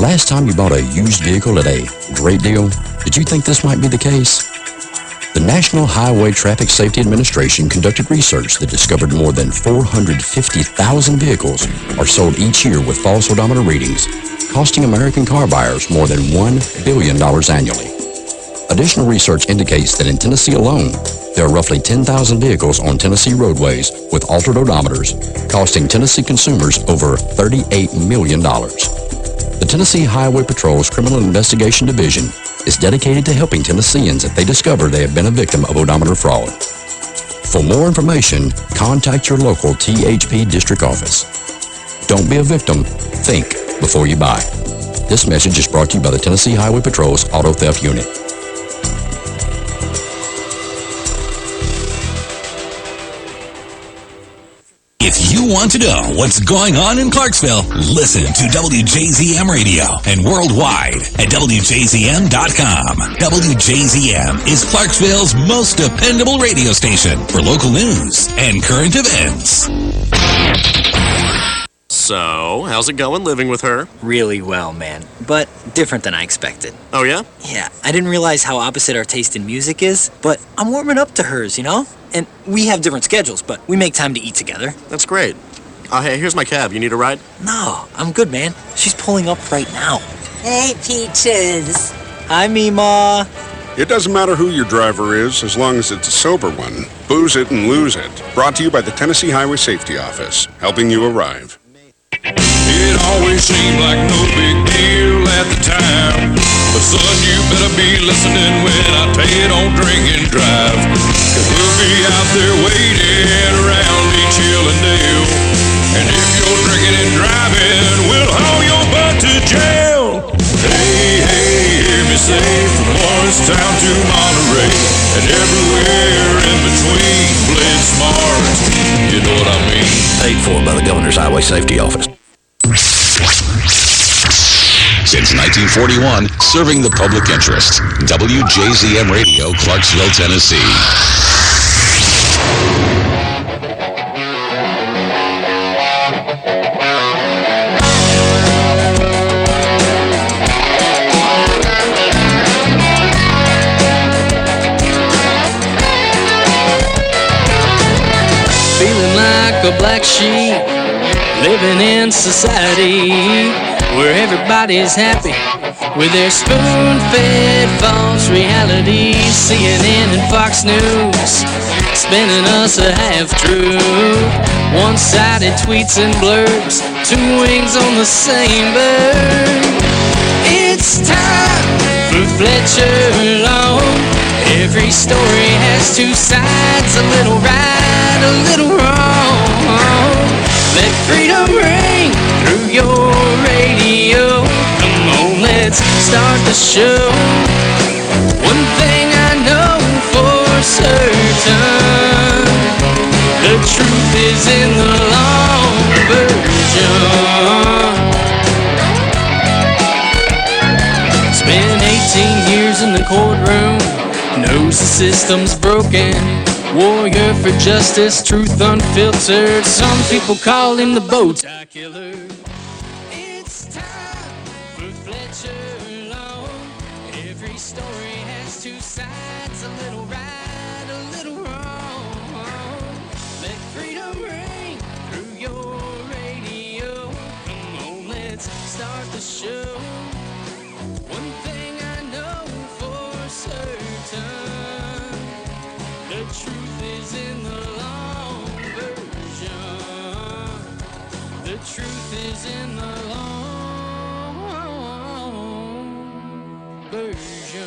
last time you bought a used vehicle at a great deal, did you think this might be the case? The National Highway Traffic Safety Administration conducted research that discovered more than 450,000 vehicles are sold each year with false odometer readings, costing American car buyers more than $1 billion annually. Additional research indicates that in Tennessee alone, there are roughly 10,000 vehicles on Tennessee roadways with altered odometers, costing Tennessee consumers over $38 million. The Tennessee Highway Patrol's Criminal Investigation Division is dedicated to helping Tennesseans if they discover they have been a victim of odometer fraud. For more information, contact your local THP district office. Don't be a victim. Think before you buy. This message is brought to you by the Tennessee Highway Patrol's Auto Theft Unit. If you want to know what's going on in Clarksville, listen to WJZM Radio and worldwide at WJZM.com. WJZM is Clarksville's most dependable radio station for local news and current events. So, how's it going living with her? Really well, man. But different than I expected. Oh, yeah? Yeah, I didn't realize how opposite our taste in music is, but I'm warming up to hers, you know? And we have different schedules, but we make time to eat together. That's great. Hey, here's my cab. You need a ride? No, I'm good, man. She's pulling up right now. Hey, Peaches. Hi, Mima. It doesn't matter who your driver is, as long as it's a sober one. Booze it and lose it. Brought to you by the Tennessee Highway Safety Office, helping you arrive. It always seemed like no big deal at the time, but son, you better be listening when I tell you don't drink and drive, 'cause we'll be out there waiting around each hill and dale, and if you're drinking and driving, we'll haul your butt to jail. Hey, hey, hear me say, from Morristown to Monterey, and everywhere in between, blend smart, you know what I mean. Paid for by the Governor's Highway Safety Office. Since 1941, serving the public interest. WJZM Radio, Clarksville, Tennessee. Feeling like a black sheep, living in society where everybody's happy with their spoon-fed false reality. CNN and Fox News spinning us a half-truth, one-sided tweets and blurbs, two wings on the same bird. It's time for Fletcher Long. Every story has two sides, a little right, a little wrong. Let freedom ring through your radio. Come on, let's start the show. One thing I know for certain, the truth is in the long version. Spent 18 years in the courtroom, knows the system's broken. Warrior for justice, truth unfiltered. Some people call him the bow tie killer. It's time for Fletcher Long. Every story has two sides, a little right, a little wrong. Let freedom ring through your radio. Come on, let's start the show. One thing I know for certain, the truth is in the long version. The truth is in the long version.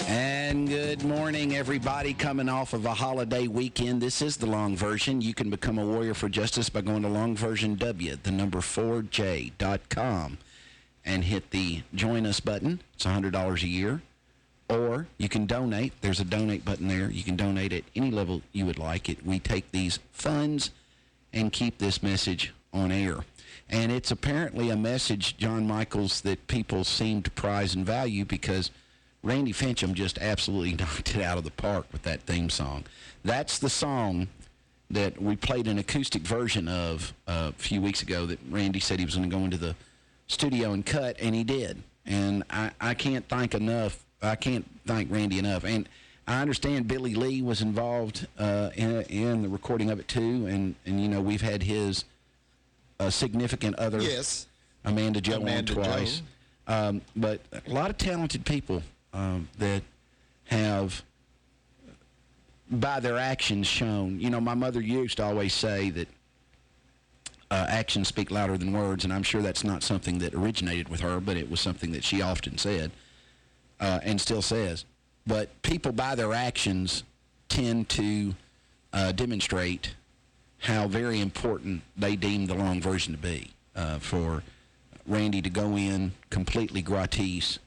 And good morning, everybody. Coming off of a holiday weekend, this is the long version. You can become a warrior for justice by going to longversionw4j.com and hit the join us button. It's $100 a year. Or you can donate. There's a donate button there. You can donate at any level you would like it. We take these funds and keep this message on air. And it's apparently a message, John Michaels, that people seem to prize and value because Randy Fincham just absolutely knocked it out of the park with that theme song. That's the song that we played an acoustic version of a few weeks ago that Randy said he was going to go into the studio and cut, and he did. And I can't thank Randy enough. And I understand Billy Lee was involved in the recording of it too, and you know, we've had his significant other, yes, Amanda Joe, on twice. But a lot of talented people that have, by their actions, shown. You know, my mother used to always say that actions speak louder than words, and I'm sure that's not something that originated with her, but it was something that she often said and still says. But people, by their actions, tend to demonstrate how very important they deem the long version to be. For Randy to go in completely gratis,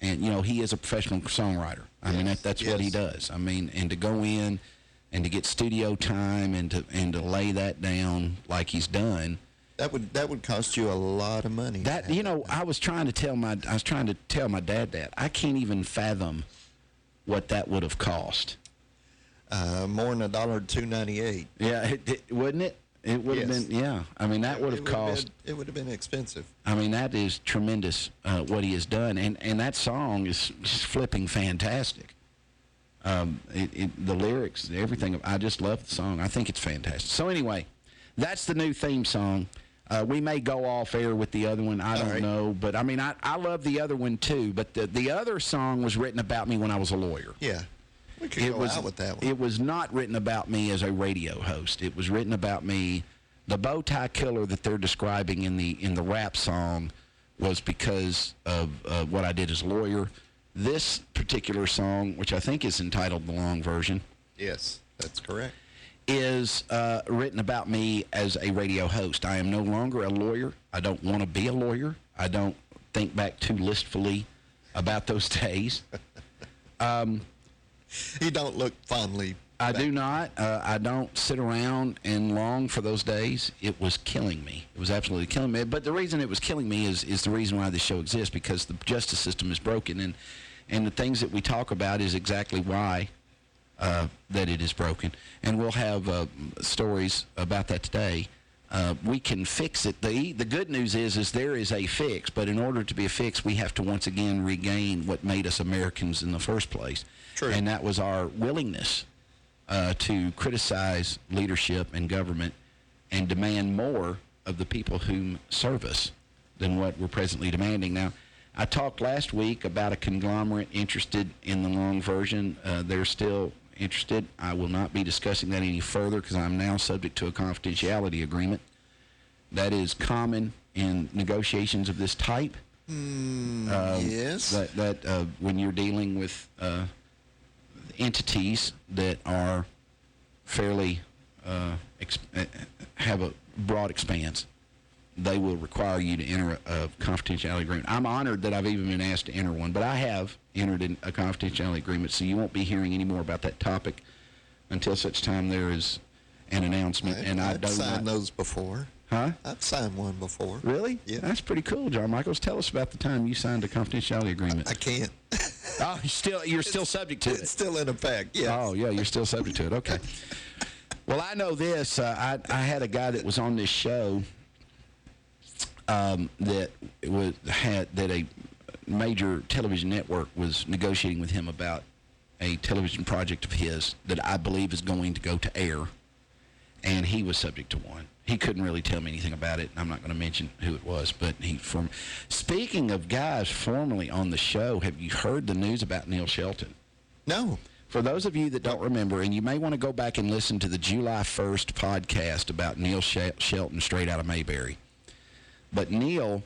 and, you know, he is a professional songwriter. I mean, that's what he does. I mean, and to go in and to get studio time and to lay that down like he's done. That would cost you a lot of money. That, you know, I was trying to tell my dad that. I can't even fathom what that would have cost. More than $2.98. Yeah, wouldn't it? It would have been, yeah. I mean, that would have cost. It would have been expensive. I mean, that is tremendous what he has done. And that song is just flipping fantastic. The lyrics, everything. I just love the song. I think it's fantastic. So anyway, that's the new theme song. We may go off air with the other one. I don't know. But, I mean, I love the other one, too. But the other song was written about me when I was a lawyer. Yeah. We could go out with that one. It was not written about me as a radio host. It was written about me. The bow tie killer that they're describing in the rap song was because of what I did as a lawyer. This particular song, which I think is entitled The Long Version. Yes, that's correct. Is written about me as a radio host. I am no longer a lawyer. I don't want to be a lawyer. I don't think back too listfully about those days. You don't look fondly. I do not. I don't sit around and long for those days. It was killing me. It was absolutely killing me. But the reason it was killing me is the reason why this show exists, because the justice system is broken, and the things that we talk about is exactly why that it is broken. And we'll have stories about that today. We can fix it. The good news is there is a fix, but in order to be a fix, we have to once again regain what made us Americans in the first place. True. And that was our willingness to criticize leadership and government and demand more of the people whom serve us than what we're presently demanding. Now, I talked last week about a conglomerate interested in the long version. They're still interested. I will not be discussing that any further because I'm now subject to a confidentiality agreement. That is common in negotiations of this type. Yes. That when you're dealing with entities that are fairly have a broad expanse, they will require you to enter a confidentiality agreement. I'm honored that I've even been asked to enter one, but I have entered in a confidentiality agreement, so you won't be hearing any more about that topic until such time there is an announcement. I've signed those before. Huh? I've signed one before. Really? Yeah. That's pretty cool, John Michaels. Tell us about the time you signed a confidentiality agreement. I can't. Oh, you're still subject to it. It's still in effect, yes. Oh, yeah, you're still subject to it. Okay. Well, I know this. I had a guy that was on this show that a major television network was negotiating with him about a television project of his that I believe is going to go to air, and he was subject to one. He couldn't really tell me anything about it. I'm not going to mention who it was, but speaking of guys formerly on the show, have you heard the news about Neil Shelton? No. For those of you that don't remember, and you may want to go back and listen to the July 1st podcast about Neil Shelton straight out of Mayberry. But Neil,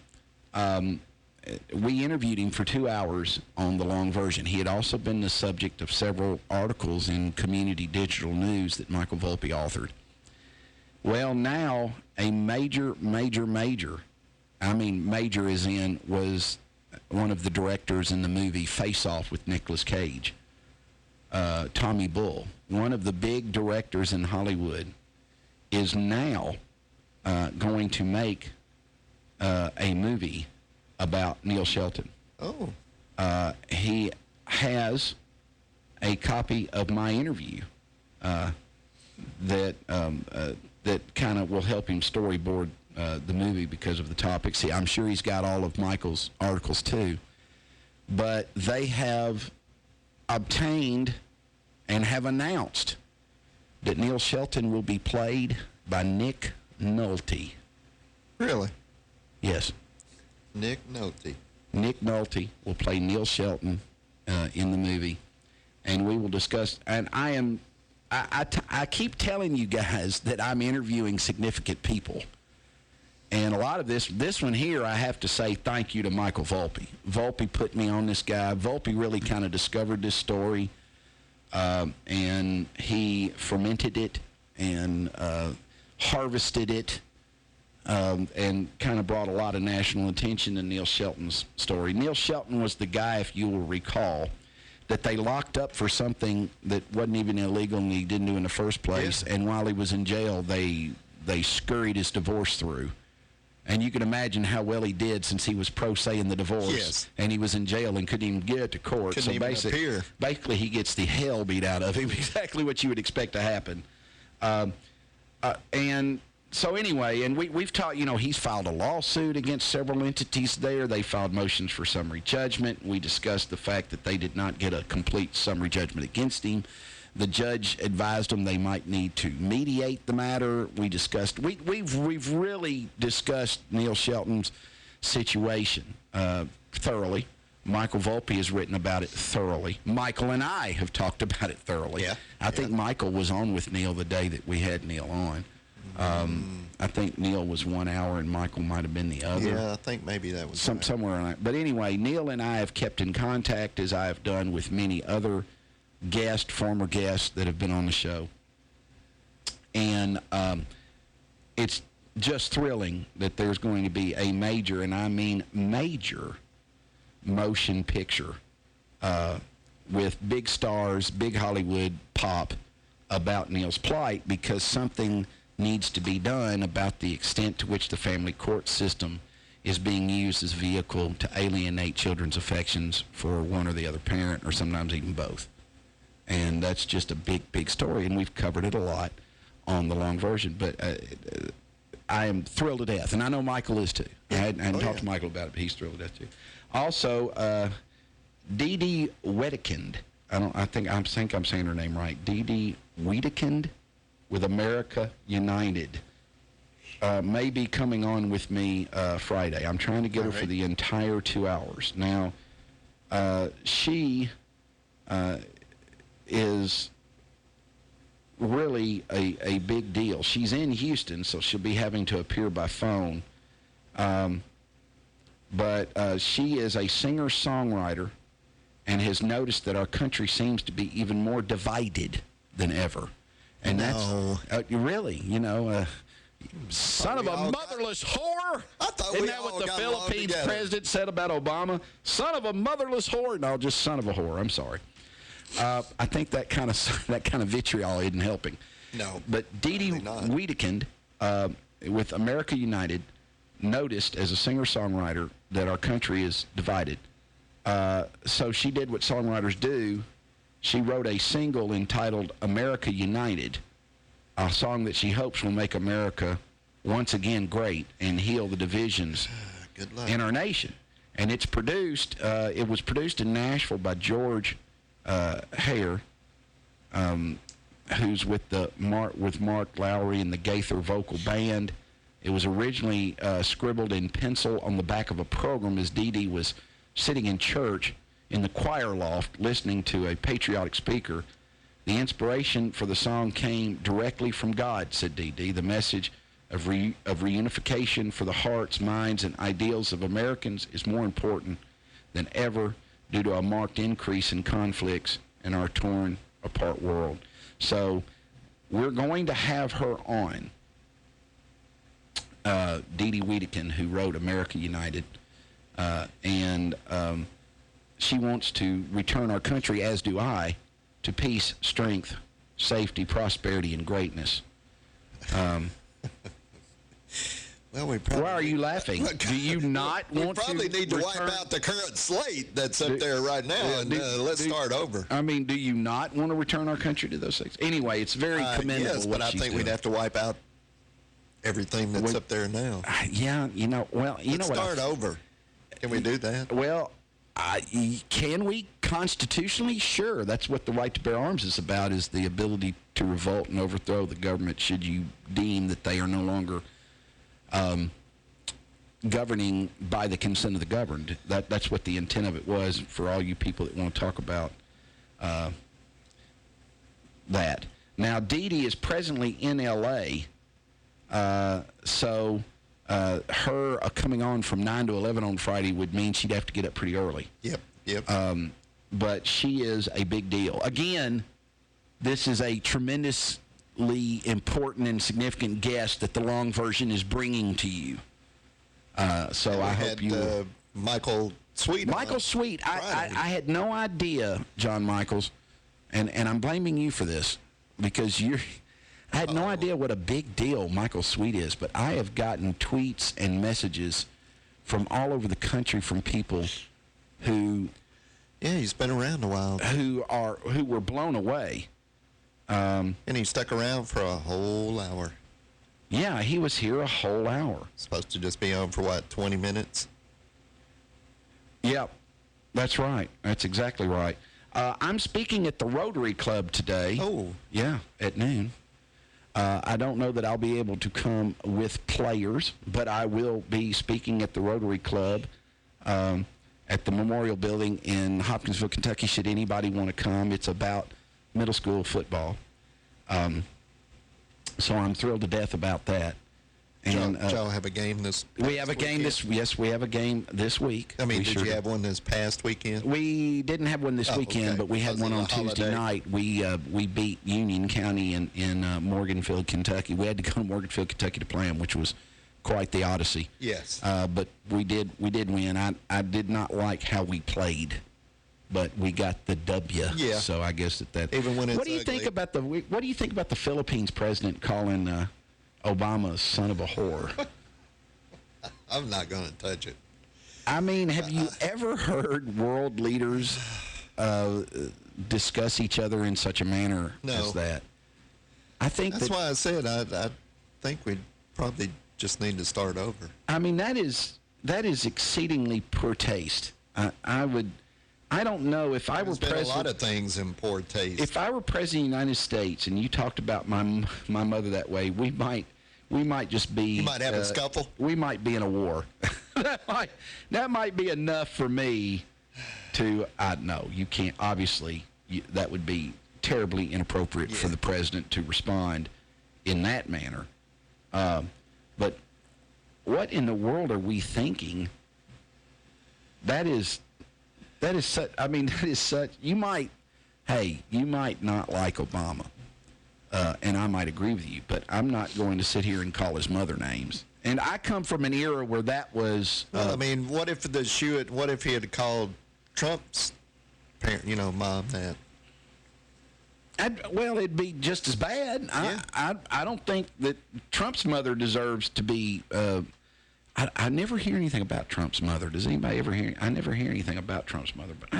we interviewed him for 2 hours on the long version. He had also been the subject of several articles in Community Digital News that Michael Volpe authored. Well, now a major, I mean major as in was one of the directors in the movie Face Off with Nicolas Cage, Tommy Bull, one of the big directors in Hollywood, is now going to make a movie about Neil Shelton. Oh. He has a copy of my interview that that kind of will help him storyboard the movie because of the topics. I'm sure he's got all of Michael's articles too. But they have obtained and have announced that Neil Shelton will be played by Nick Nolte. Really? Yes. Nick Nolte. Nick Nolte will play Neil Shelton in the movie, and we will discuss. And I keep telling you guys that I'm interviewing significant people. And a lot of this one here, I have to say thank you to Michael Volpe. Volpe put me on this guy. Volpe really kind of discovered this story, and he fermented it and harvested it, and kind of brought a lot of national attention to Neil Shelton's story. Neil Shelton was the guy, if you will recall, that they locked up for something that wasn't even illegal and he didn't do in the first place. Yeah. And while he was in jail, they scurried his divorce through. And you can imagine how well he did since he was pro se in the divorce. Yes. And he was in jail and couldn't even get to court. Couldn't even appear. Basically, he gets the hell beat out of him, exactly what you would expect to happen. And so anyway, and we've talked, he's filed a lawsuit against several entities there. They filed motions for summary judgment. We discussed the fact that they did not get a complete summary judgment against him. The judge advised them they might need to mediate the matter. We discussed, we've really discussed Neil Shelton's situation thoroughly. Michael Volpe has written about it thoroughly. Michael and I have talked about it thoroughly. Yeah. I think Michael was on with Neil the day that we had Neil on. I think Neil was 1 hour and Michael might have been the other. Yeah, I think maybe that was somewhere on that. But anyway, Neil and I have kept in contact, as I have done with many other former guests that have been on the show. And it's just thrilling that there's going to be a major, and I mean major, motion picture with big stars, big Hollywood pop about Neil's plight, because something needs to be done about the extent to which the family court system is being used as a vehicle to alienate children's affections for one or the other parent, or sometimes even both. And that's just a big, big story, and we've covered it a lot on the long version. But I am thrilled to death, and I know Michael is too. I hadn't talked to Michael about it, but he's thrilled to death too. Also, Dee Dee Wedekind. I think I'm saying her name right. Dee Dee Wedekind with America United may be coming on with me Friday. I'm trying to get her for the entire 2 hours. Now, she is really a big deal. She's in Houston, so she'll be having to appear by phone. But she is a singer-songwriter and has noticed that our country seems to be even more divided than ever. And that's really, son of a motherless whore. Isn't that what the Philippines president said about Obama? Son of a motherless whore. No, just son of a whore. I'm sorry. I think that kind of vitriol isn't helping. No. But Dee Dee Wedekind with America United noticed as a singer-songwriter that our country is divided. So she did what songwriters do. She wrote a single entitled America United, a song that she hopes will make America once again great and heal the divisions in our nation. And it's produced, it was produced in Nashville by George Hare, who's with Mark Lowry and the Gaither Vocal Band. It was originally scribbled in pencil on the back of a program as Dee Dee was sitting in church in the choir loft listening to a patriotic speaker. The inspiration for the song came directly from God, said Dee Dee. The message of reunification for the hearts, minds, and ideals of Americans is more important than ever due to a marked increase in conflicts in our torn apart world. So we're going to have her on, Dee Dee Wedekind, who wrote America United, and she wants to return our country, as do I, to peace, strength, safety, prosperity, and greatness. Well, we probably Why are you laughing? Do you not want to? We probably need to wipe return- out the current slate that's up there right now, and let's start over. I mean, do you not want to return our country to those things? Anyway, it's very commendable. Yes, what but I she's think doing. we'd have to wipe out everything that's up there now. Yeah, Let's start over. Can we do that? Well, can we constitutionally? Sure. That's what the right to bear arms is about, is the ability to revolt and overthrow the government should you deem that they are no longer governing by the consent of the governed. That's what the intent of it was for all you people that want to talk about that. Now, Dee Dee is presently in L.A., so her coming on from 9 to 11 on Friday would mean she'd have to get up pretty early. Yep. But she is a big deal. Again, this is a tremendously important and significant guest that the long version is bringing to you. So I hope you will. Michael Sweet. Michael Sweet. I had no idea, John Michaels, and I'm blaming you for this because I had no idea what a big deal Michael Sweet is, but I have gotten tweets and messages from all over the country from people who... Yeah, he's been around a while. Who were blown away. And he stuck around for a whole hour. Yeah, he was here a whole hour. Supposed to just be on for, 20 minutes? Yep, that's right. That's exactly right. I'm speaking at the Rotary Club today. Oh. Yeah, at noon. I don't know that I'll be able to come with players, but I will be speaking at the Rotary Club at the Memorial Building in Hopkinsville, Kentucky, should anybody want to come. It's about middle school football. So I'm thrilled to death about that. And y'all have a game this We have a game weekend? Yes, we have a game this week. I mean, We did sure you have one this past weekend? We didn't have one this weekend, okay. but we had Was it one on a Tuesday holiday? night. We beat Union County in Morganfield, Kentucky. We had to go to Morganfield, Kentucky to play them, which was quite the odyssey. Yes. But we did win. I did not like how we played, but we got the W. Yeah. So I guess that. Even when it's what do you ugly. think about the Philippines president calling Obama a son of a whore? I'm not going to touch it. I mean, have you ever heard world leaders discuss each other in such a manner as that? I think that's why I said I think we probably just need to start over. I mean, that is exceedingly poor taste. I don't know if I were president. A lot of things in poor taste. If I were president of the United States and you talked about my mother that way, we might just be... You might have a scuffle? We might be in a war. that might be enough for me to... No, you can't. Obviously, that would be terribly inappropriate for the president to respond in that manner. But what in the world are we thinking? That is such... I mean, that is such... You might not like Obama. And I might agree with you, but I'm not going to sit here and call his mother names. And I come from an era where that was... well, I mean, what if he had called Trump's parent, mom that? Well, it'd be just as bad. Yeah. I don't think that Trump's mother deserves to be... I never hear anything about Trump's mother. Does anybody ever hear... I never hear anything about Trump's mother, but I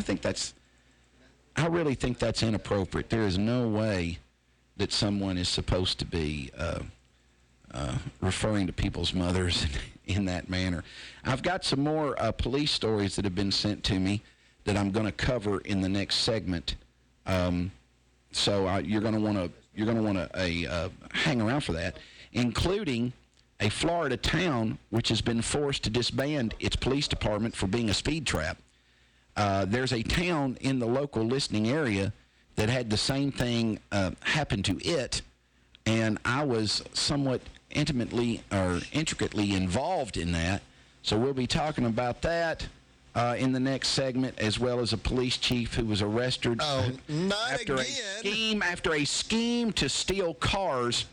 really think that's inappropriate. There is no way that someone is supposed to be referring to people's mothers in that manner. I've got some more police stories that have been sent to me that I'm going to cover in the next segment. So you're going to want to hang around for that, including a Florida town which has been forced to disband its police department for being a speed trap. There's a town in the local listening area that had the same thing happen to it, and I was somewhat intricately involved in that. So we'll be talking about that in the next segment, as well as a police chief who was arrested after a scheme to steal cars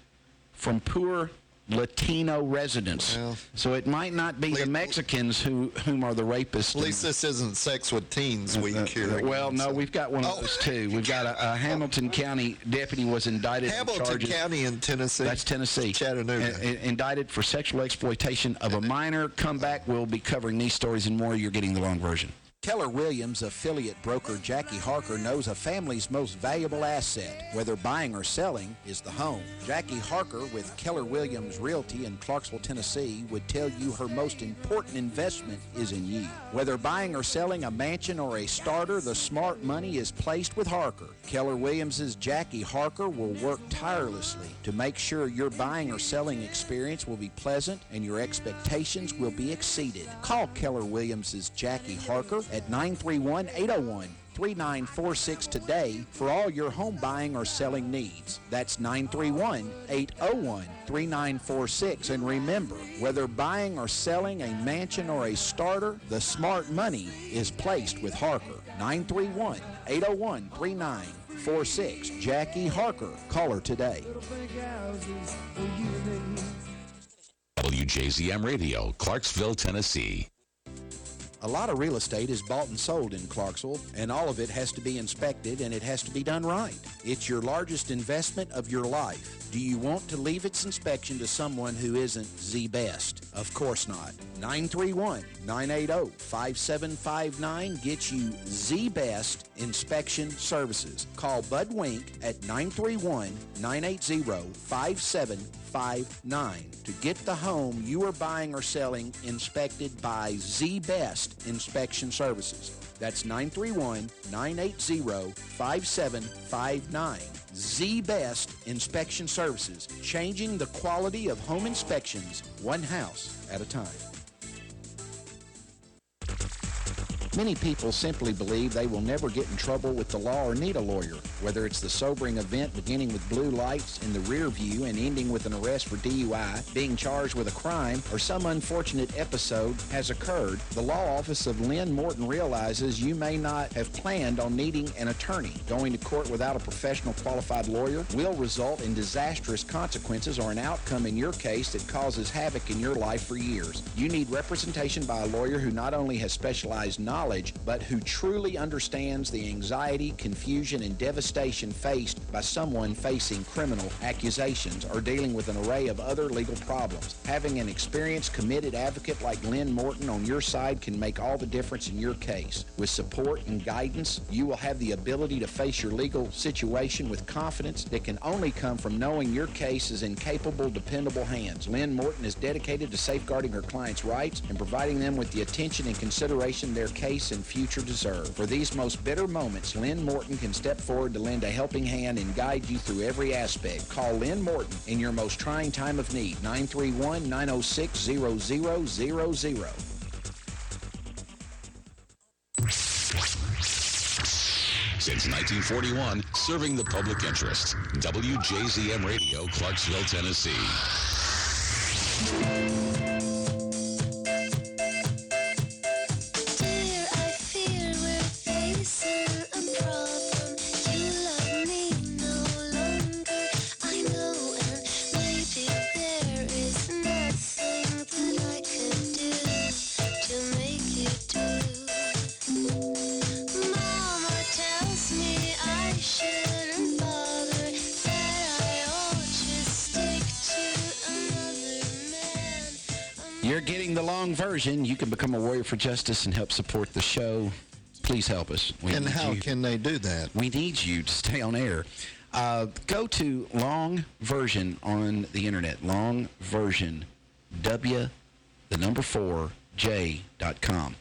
from poor Latino residents. Well, so it might not be the Mexicans whom are the rapists. At least this isn't Sex with Teens week here. Well, no, we've got one of those too. We've got a Hamilton County deputy was indicted. Hamilton County in Tennessee. That's Tennessee. Chattanooga. Indicted for sexual exploitation of a minor. Come back. We'll be covering these stories and more. You're getting the long version. Keller Williams affiliate broker Jackie Harker knows a family's most valuable asset, whether buying or selling, is the home. Jackie Harker with Keller Williams Realty in Clarksville, Tennessee would tell you her most important investment is in you. Whether buying or selling a mansion or a starter, the smart money is placed with Harker. Keller Williams' Jackie Harker will work tirelessly to make sure your buying or selling experience will be pleasant and your expectations will be exceeded. Call Keller Williams' Jackie Harker at 931-801-3946 today for all your home buying or selling needs. That's 931-801-3946. And remember, whether buying or selling a mansion or a starter, the smart money is placed with Harker. 931-801-3946. Jackie Harker. Call her today. WJZM Radio, Clarksville, Tennessee. A lot of real estate is bought and sold in Clarksville, and all of it has to be inspected, and it has to be done right. It's your largest investment of your life. Do you want to leave its inspection to someone who isn't the best? Of course not. 931-980-5759 gets you the best inspection services. Call Bud Wink at 931-980-5759 to get the home you are buying or selling inspected by the best inspection services. That's 931-980-5759. The best inspection services, changing the quality of home inspections one house at a time. Many people simply believe they will never get in trouble with the law or need a lawyer, whether it's the sobering event beginning with blue lights in the rear view and ending with an arrest for DUI, being charged with a crime, or some unfortunate episode has occurred. The law office of Lynn Morton realizes you may not have planned on needing an attorney. Going to court without a professional qualified lawyer will result in disastrous consequences or an outcome in your case that causes havoc in your life for years. You need representation by a lawyer who not only has specialized knowledge, but who truly understands the anxiety, confusion, and devastation faced by someone facing criminal accusations or dealing with an array of other legal problems. Having an experienced, committed advocate like Lynn Morton on your side can make all the difference in your case. With support and guidance, you will have the ability to face your legal situation with confidence that can only come from knowing your case is in capable, dependable hands. Lynn Morton is dedicated to safeguarding her clients' rights and providing them with the attention and consideration their case and future deserve. For these most bitter moments, Lynn Morton can step forward to lend a helping hand and guide you through every aspect. Call Lynn Morton in your most trying time of need. 931-906-0000. Since 1941, serving the public interest. WJZM Radio, Clarksville, Tennessee. You're getting the long version. You can become a warrior for justice and help support the show. Please help us. And how can they do that? We need you to stay on air. Go to Long Version on the internet. Long Version,4j.com.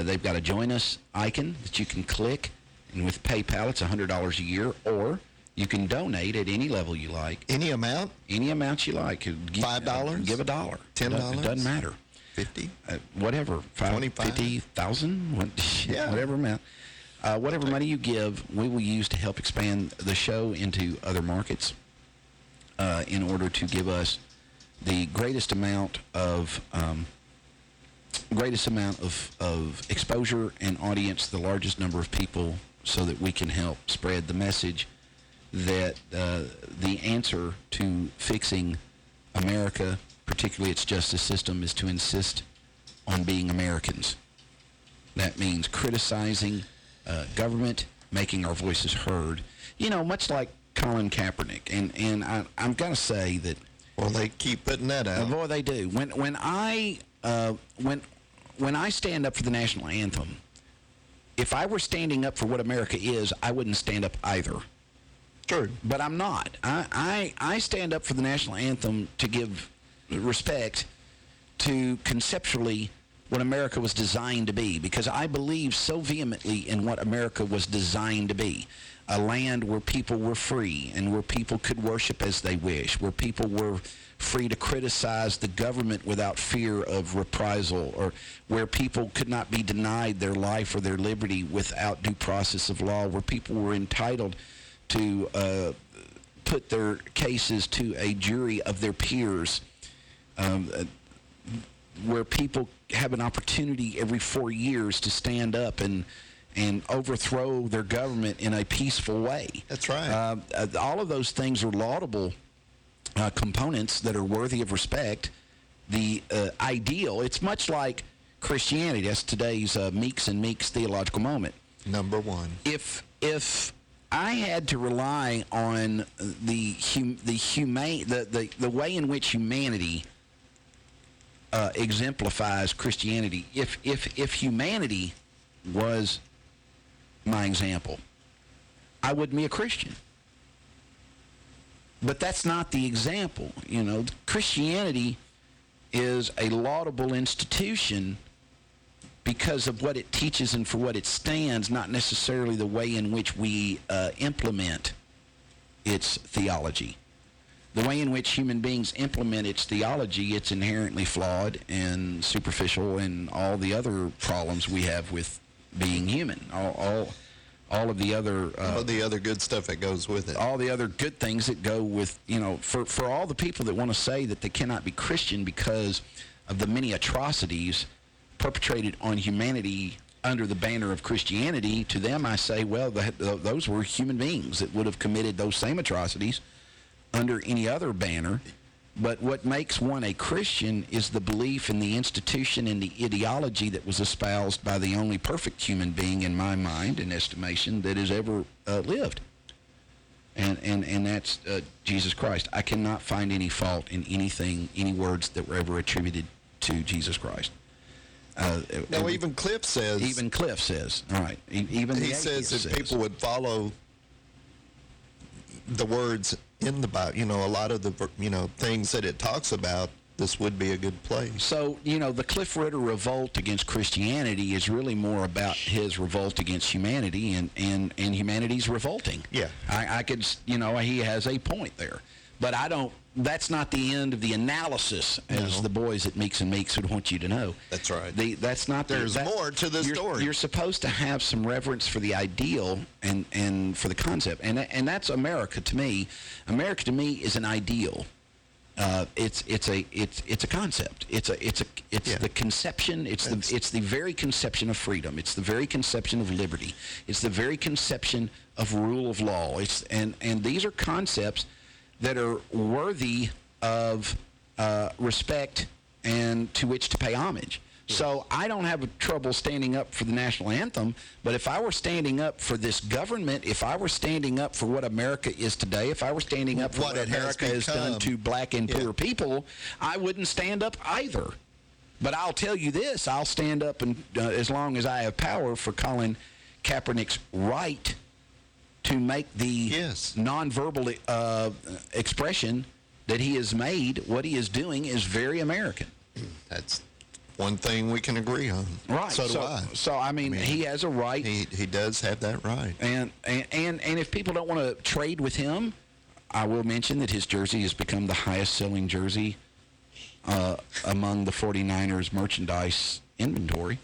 They've got a join us icon that you can click, and with PayPal, it's $100 a year, or you can donate at any level you like. Any amount? Any amount you like. $5? Give $1. $10? It doesn't matter. 50? Whatever. 25? 50,000? Whatever amount. Whatever money you give, we will use to help expand the show into other markets in order to give us the greatest amount of exposure and audience, the largest number of people, so that we can help spread the message that the answer to fixing America, particularly its justice system, is to insist on being Americans. That means criticizing government, making our voices heard. You know, much like Colin Kaepernick. And I'm going to say that... Well, they keep putting that out. Boy, they do. When I stand up for the national anthem, if I were standing up for what America is, I wouldn't stand up either. True. But I'm not. I stand up for the national anthem to give respect to conceptually what America was designed to be, because I believe so vehemently in what America was designed to be. A land where people were free and where people could worship as they wish, where people were free to criticize the government without fear of reprisal, or where people could not be denied their life or their liberty without due process of law, where people were entitled to put their cases to a jury of their peers, where people have an opportunity every 4 years to stand up and overthrow their government in a peaceful way. That's right. All of those things are laudable components that are worthy of respect. The ideal, it's much like Christianity. That's today's Meeks and Meeks theological moment. Number one. If I had to rely on the way in which humanity exemplifies Christianity, if humanity was my example, I wouldn't be a Christian. But that's not the example. You know, Christianity is a laudable institution because of what it teaches and for what it stands, not necessarily the way in which we implement its theology. The way in which human beings implement its theology, it's inherently flawed and superficial, and all the other problems we have with being human. All of the other... all the other good stuff that goes with it. All the other good things that go with, you know, for all the people that want to say that they cannot be Christian because of the many atrocities perpetrated on humanity under the banner of Christianity, to them I say, well, those were human beings that would have committed those same atrocities under any other banner. But what makes one a Christian is the belief in the institution and the ideology that was espoused by the only perfect human being, in my mind and estimation, that has ever lived. And that's Jesus Christ. I cannot find any fault in anything, any words that were ever attributed to Jesus Christ. No, even Cliff says... Even Cliff says, all right. Even he says if people would follow the words in the Bible, you know, a lot of the, you know, things that it talks about, this would be a good place. So, you know, the Cliff Ritter revolt against Christianity is really more about his revolt against humanity, and humanity's revolting. Yeah. I could, you know, he has a point there. But I don't, that's not the end of the analysis, as the boys at Meeks and Meeks would want you to know. That's right. That's not There's more to the story. You're supposed to have some reverence for the ideal and for the concept. And that's America to me. America to me is an ideal. It's a concept. It's the conception. It's the very conception of freedom. It's the very conception of liberty. It's the very conception of rule of law. And these are concepts that are worthy of respect and to which to pay homage. Yes. So I don't have trouble standing up for the national anthem, but if I were standing up for this government, if I were standing up for what America is today, if I were standing up for what America has done to black and poor people, I wouldn't stand up either. But I'll tell you this, I'll stand up, and as long as I have power, for Colin Kaepernick's right to make the nonverbal expression that he has made. What he is doing is very American. That's one thing we can agree on. Right. So do I. So, I mean, he has a right. He does have that right. And if people don't want to trade with him, I will mention that his jersey has become the highest-selling jersey among the 49ers merchandise inventory.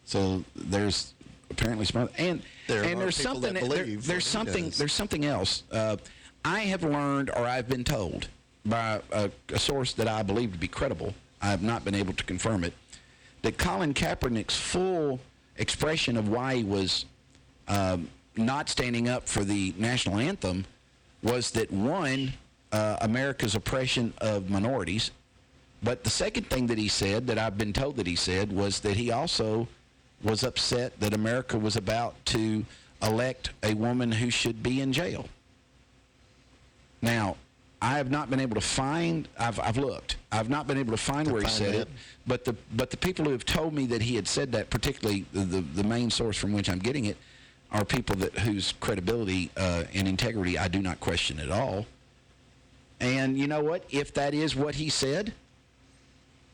So there's apparently some, and there's something there's something else. I have learned, or I've been told by a source that I believe to be credible, I have not been able to confirm it, that Colin Kaepernick's full expression of why he was not standing up for the national anthem was that, one, America's oppression of minorities. But the second thing that he said, that I've been told that he said, was that he also was upset that America was about to elect a woman who should be in jail. Now, I have not been able to find, I've looked, I've not been able to find where he said it, but the people who have told me that he had said that, particularly the main source from which I'm getting it, are people whose credibility and integrity I do not question at all. And you know what? If that is what he said,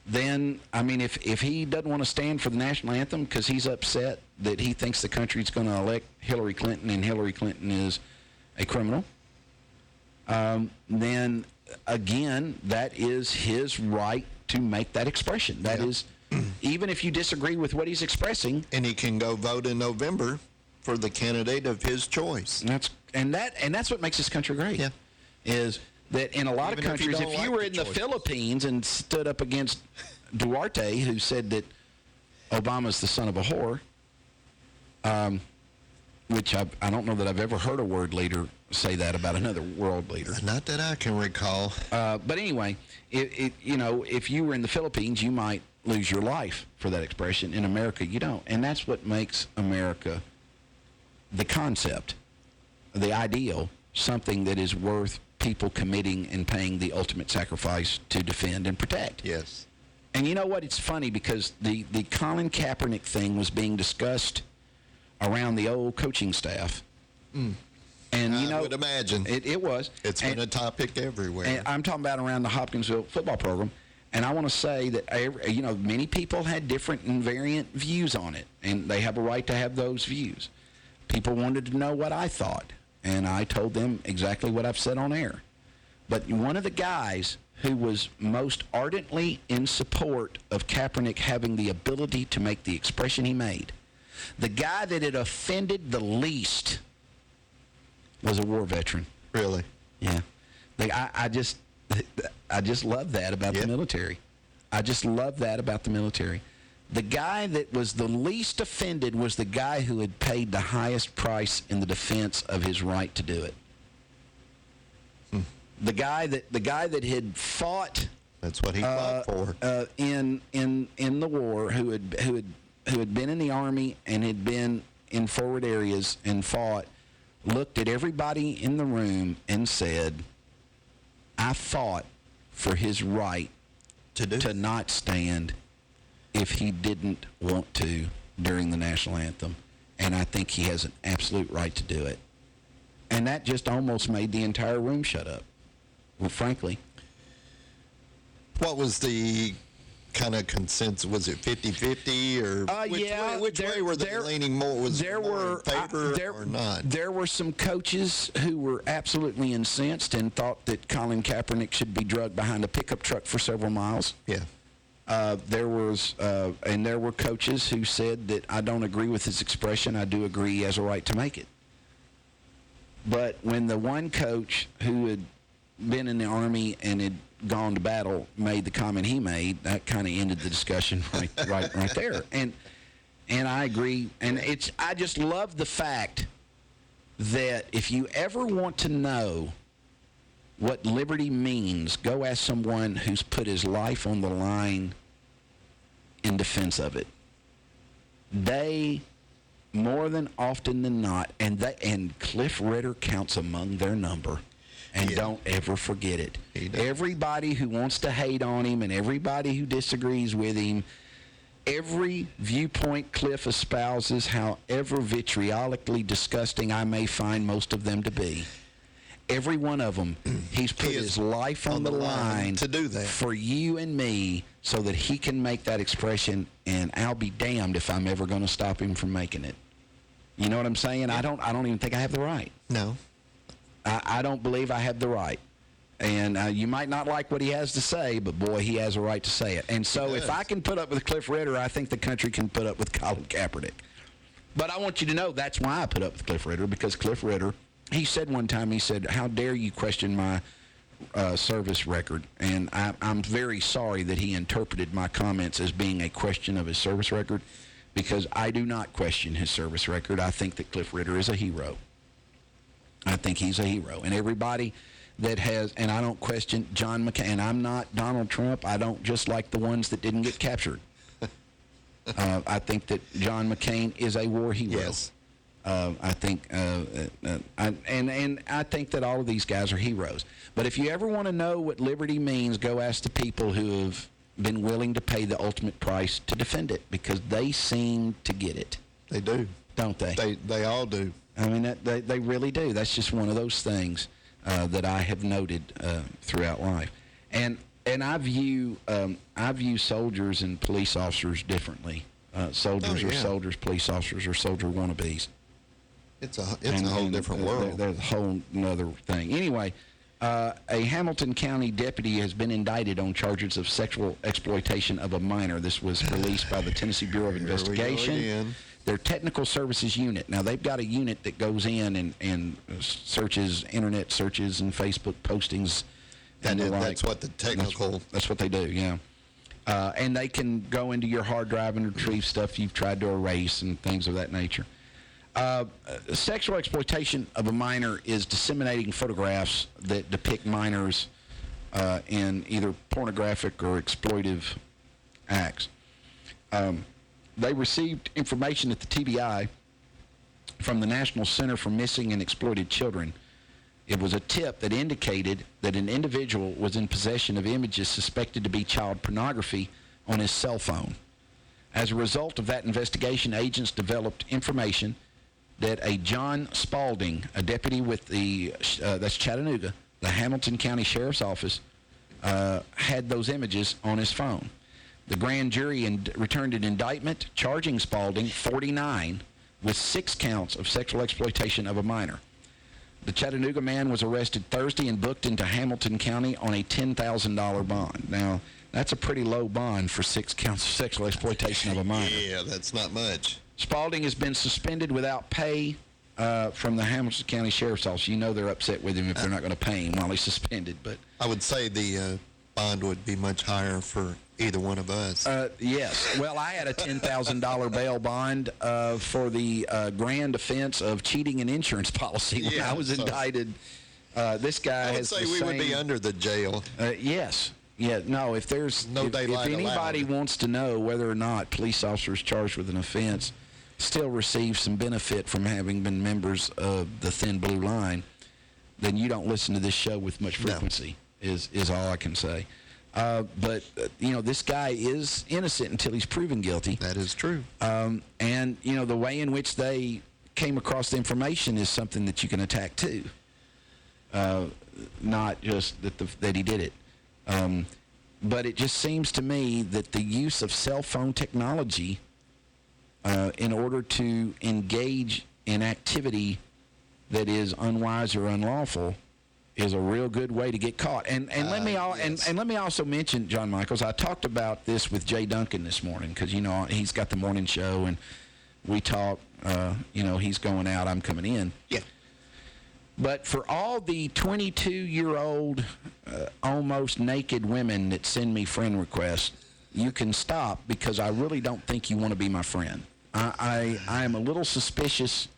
then, I mean, if he doesn't want to stand for the national anthem because he's upset that he thinks the country's going to elect Hillary Clinton and Hillary Clinton is a criminal, then, again, that is his right to make that expression. That is, even if you disagree with what he's expressing. And he can go vote in November for the candidate of his choice. And that's what makes this country great. Yeah. Is that in a lot Even of countries, if you were in the choices. Philippines and stood up against Duarte, who said that Obama's the son of a whore, which I don't know that I've ever heard a world leader say that about another world leader. Not that I can recall. But anyway, if you were in the Philippines, you might lose your life for that expression. In America, you don't. And that's what makes America the concept, the ideal, something that is worth people committing and paying the ultimate sacrifice to defend and protect. Yes. And you know what? It's funny because the Colin Kaepernick thing was being discussed around the old coaching staff. And I would imagine. It was. It's been a topic everywhere. And I'm talking about around the Hopkinsville football program. And I want to say that, many people had different and variant views on it. And they have a right to have those views. People wanted to know what I thought. And I told them exactly what I've said on air. But one of the guys who was most ardently in support of Kaepernick having the ability to make the expression he made, the guy that it offended the least was a war veteran. Really? Yeah. I just love that about the military. I just love that about the military. The guy that was the least offended was the guy who had paid the highest price in the defense of his right to do it. The guy that had fought. That's what he fought for. In the war, who had been in the Army and had been in forward areas and fought, looked at everybody in the room and said, I fought for his right to not stand if he didn't want to during the national anthem. And I think he has an absolute right to do it. And that just almost made the entire room shut up. Well, frankly. What was the kind of consensus? Was it 50-50 or which way were they leaning more? Was there more in favor or not? There were some coaches who were absolutely incensed and thought that Colin Kaepernick should be drugged behind a pickup truck for several miles. Yeah. There were coaches who said that I don't agree with his expression. I do agree he has a right to make it. But when the one coach who had been in the Army and had gone to battle made the comment he made, that kind of ended the discussion right there. And I agree. And I just love the fact that if you ever want to know what liberty means, go ask someone who's put his life on the line in defense of it. They, more than often than not, and Cliff Ritter counts among their number. And don't ever forget it. Everybody who wants to hate on him and everybody who disagrees with him, every viewpoint Cliff espouses, however vitriolically disgusting I may find most of them to be, every one of them, he's put his life on the line to do that for you and me so that he can make that expression, and I'll be damned if I'm ever going to stop him from making it. You know what I'm saying? Yeah. I don't even think I have the right. No. I don't believe I have the right. And you might not like what he has to say, but boy, he has a right to say it. And so if I can put up with Cliff Ritter, I think the country can put up with Colin Kaepernick. But I want you to know that's why I put up with Cliff Ritter, because Cliff Ritter, he said one time, he said, how dare you question my service record? And I'm very sorry that he interpreted my comments as being a question of his service record, because I do not question his service record. I think that Cliff Ritter is a hero. I think he's a hero. And everybody that has, and I don't question John McCain. And I'm not Donald Trump. I don't just like the ones that didn't get captured. I think that John McCain is a war hero. Yes. I think, I think that all of these guys are heroes. But if you ever want to know what liberty means, go ask the people who have been willing to pay the ultimate price to defend it, because they seem to get it. They do, don't they? They all do. I mean, they really do. That's just one of those things that I have noted throughout life, and I view soldiers and police officers differently. Soldiers are soldiers, police officers are soldier wannabes. It's a whole different world. There's a whole another thing. Anyway, a Hamilton County deputy has been indicted on charges of sexual exploitation of a minor. This was released by the Tennessee Bureau of Investigation. Their technical services unit. Now, they've got a unit that goes in and searches internet searches and Facebook postings. And that's what the technical... That's what they do, yeah. And they can go into your hard drive and retrieve stuff you've tried to erase and things of that nature. Sexual exploitation of a minor is disseminating photographs that depict minors in either pornographic or exploitive acts. They received information at the TBI from the National Center for Missing and Exploited Children. It was a tip that indicated that an individual was in possession of images suspected to be child pornography on his cell phone. As a result of that investigation, agents developed information that a John Spalding, a deputy with that's Chattanooga, the Hamilton County Sheriff's Office, had those images on his phone. The grand jury returned an indictment charging Spalding, 49, with 6 counts of sexual exploitation of a minor. The Chattanooga man was arrested Thursday and booked into Hamilton County on a $10,000 bond. Now, that's a pretty low bond for 6 counts of sexual exploitation of a minor. Yeah, that's not much. Spalding has been suspended without pay from the Hamilton County Sheriff's Office. You know they're upset with him if they're not going to pay him while he's suspended. But I would say the bond would be much higher for either one of us. Yes. Well, I had a $10,000 bail bond for the grand offense of cheating an insurance policy when I was indicted. This guy I would say we would be under the jail. Yes. Yeah, no, if anybody wants to know whether or not police officers charged with an offense still receive some benefit from having been members of the Thin Blue Line, then you don't listen to this show with much frequency, is all I can say. But, this guy is innocent until he's proven guilty. That is true. And, the way in which they came across the information is something that you can attack, too. Not just that he did it. But it just seems to me that the use of cell phone technology in order to engage in activity that is unwise or unlawful is a real good way to get caught. And let me also mention, John Michaels, I talked about this with Jay Duncan this morning because, he's got the morning show and we talk, he's going out, I'm coming in. Yeah. But for all the 22-year-old, almost naked women that send me friend requests, you can stop because I really don't think you want to be my friend. I am a little suspicious.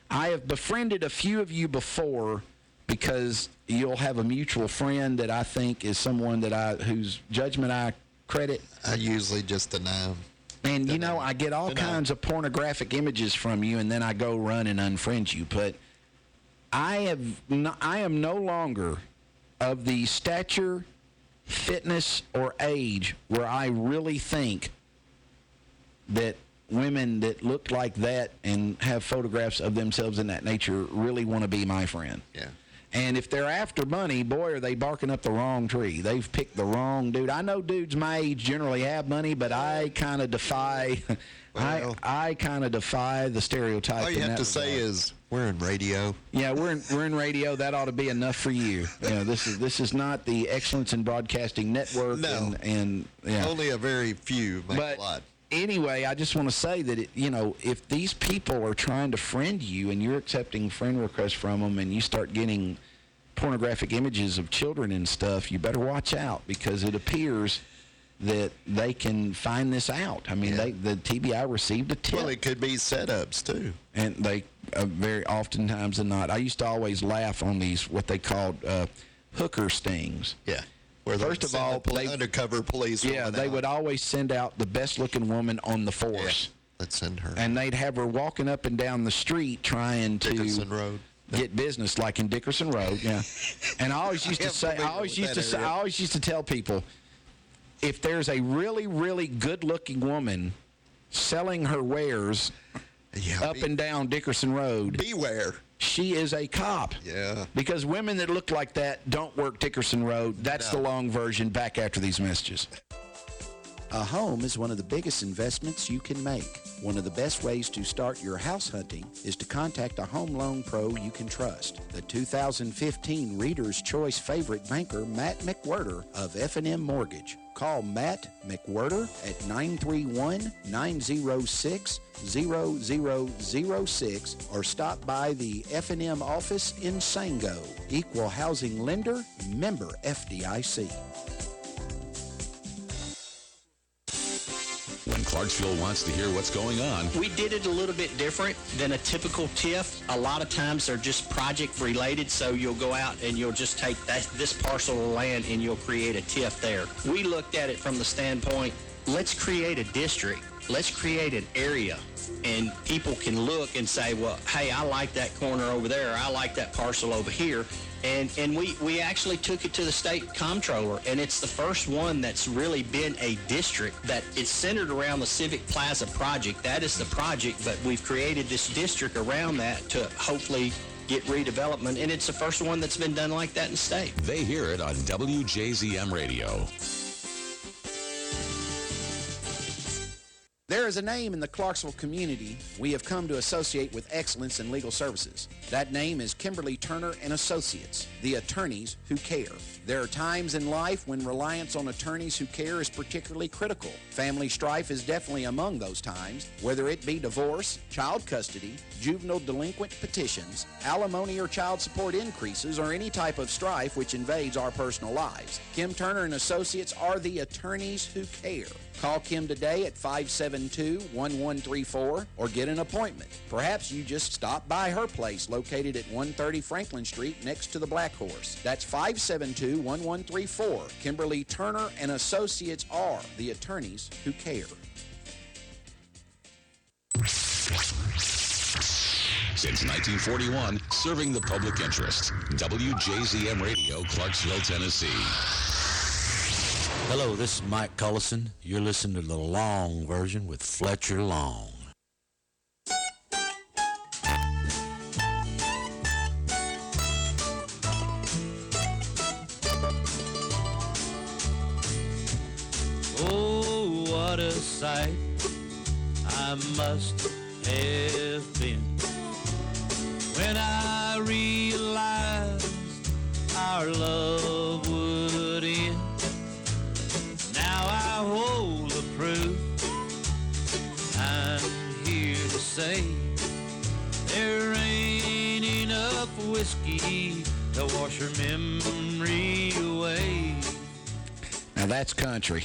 I have befriended a few of you before because you'll have a mutual friend that I think is someone whose judgment I credit. I usually just deny them. And, I get all kinds of pornographic images from you, and then I go run and unfriend you. But I am no longer of the stature, fitness, or age where I really think that women that look like that and have photographs of themselves in that nature really want to be my friend. Yeah. And if they're after money, boy, are they barking up the wrong tree. They've picked the wrong dude. I know dudes my age generally have money, but I kind of defy... I kind of defy the stereotype. All you have to say is we're in radio. Yeah, we're in radio. That ought to be enough for you. This is not the Excellence in Broadcasting Network. No, and only a very few make a lot. Anyway, I just want to say that if these people are trying to friend you and you're accepting friend requests from them and you start getting pornographic images of children and stuff, you better watch out because it appears that they can find this out. I mean, the TBI received a tip. Well, it could be setups, too. And they very oftentimes than not. I used to always laugh on these, what they called hooker stings. Yeah. Where First of all, undercover police. Yeah, they would always send out the best-looking woman on the force. Yeah, let's send her. And they'd have her walking up and down the street trying to Dickerson Road. Get business, like in Dickerson Road. Yeah. And I always used to say, I always used to tell people, if there's a really, really good-looking woman selling her wares up and down Dickerson Road, beware. She is a cop. Yeah. Because women that look like that don't work Dickerson Road. That's the long version. Back after these messages. A home is one of the biggest investments you can make. One of the best ways to start your house hunting is to contact a home loan pro you can trust. The 2015 Reader's Choice favorite banker, Matt McWhirter of F&M Mortgage. Call Matt McWhirter at 931-906-0006 or stop by the F&M office in Sango. Equal housing lender, member FDIC. When Clarksville wants to hear what's going on, we did it a little bit different than a typical TIF. A lot of times they're just project related, so you'll go out and you'll just take this parcel of land and you'll create a TIF there. We looked at it from the standpoint, let's create a district. Let's create an area, and people can look and say, well, hey, I like that corner over there. I like that parcel over here. And we actually took it to the state comptroller, and it's the first one that's really been a district that is centered around the Civic Plaza project. That is the project, but we've created this district around that to hopefully get redevelopment, and it's the first one that's been done like that in the state. They hear it on WJZM Radio. There is a name in the Clarksville community we have come to associate with excellence in legal services. That name is Kimberly Turner and Associates, the attorneys who care. There are times in life when reliance on attorneys who care is particularly critical. Family strife is definitely among those times, whether it be divorce, child custody, juvenile delinquent petitions, alimony or child support increases, or any type of strife which invades our personal lives. Kim Turner and Associates are the attorneys who care. Call Kim today at 572-1134 or get an appointment. Perhaps you just stop by her place located at 130 Franklin Street next to the Black Horse. That's 572-1134. Kimberly Turner and Associates are the attorneys who care. Since 1941, serving the public interest. WJZM Radio, Clarksville, Tennessee. Hello, this is Mike Cullison. You're listening to the long version with Fletcher Long. Oh, what a sight I must have been when I realized our love would end. Now I hold the proof. I'm here to say there ain't enough whiskey to wash her memory away. Now that's country.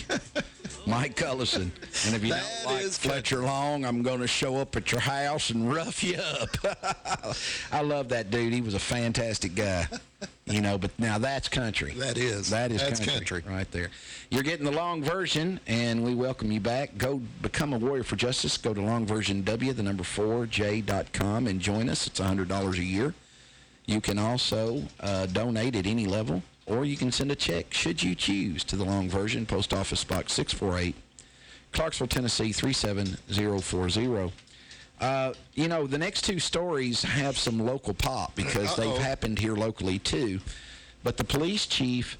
Mike Cullison. And if you don't like Fletcher Long, I'm going to show up at your house and rough you up. I love that dude. He was a fantastic guy. You know, but now that's country. That's country right there. You're getting the long version, and we welcome you back. Go become a warrior for justice. Go to longversionw4j.com and join us. It's $100 a year. You can also donate at any level, or you can send a check, should you choose, to the long version, Post Office Box 648, Clarksville, Tennessee 37040. You know, the next two stories have some local pop because they've happened here locally too. But the police chief,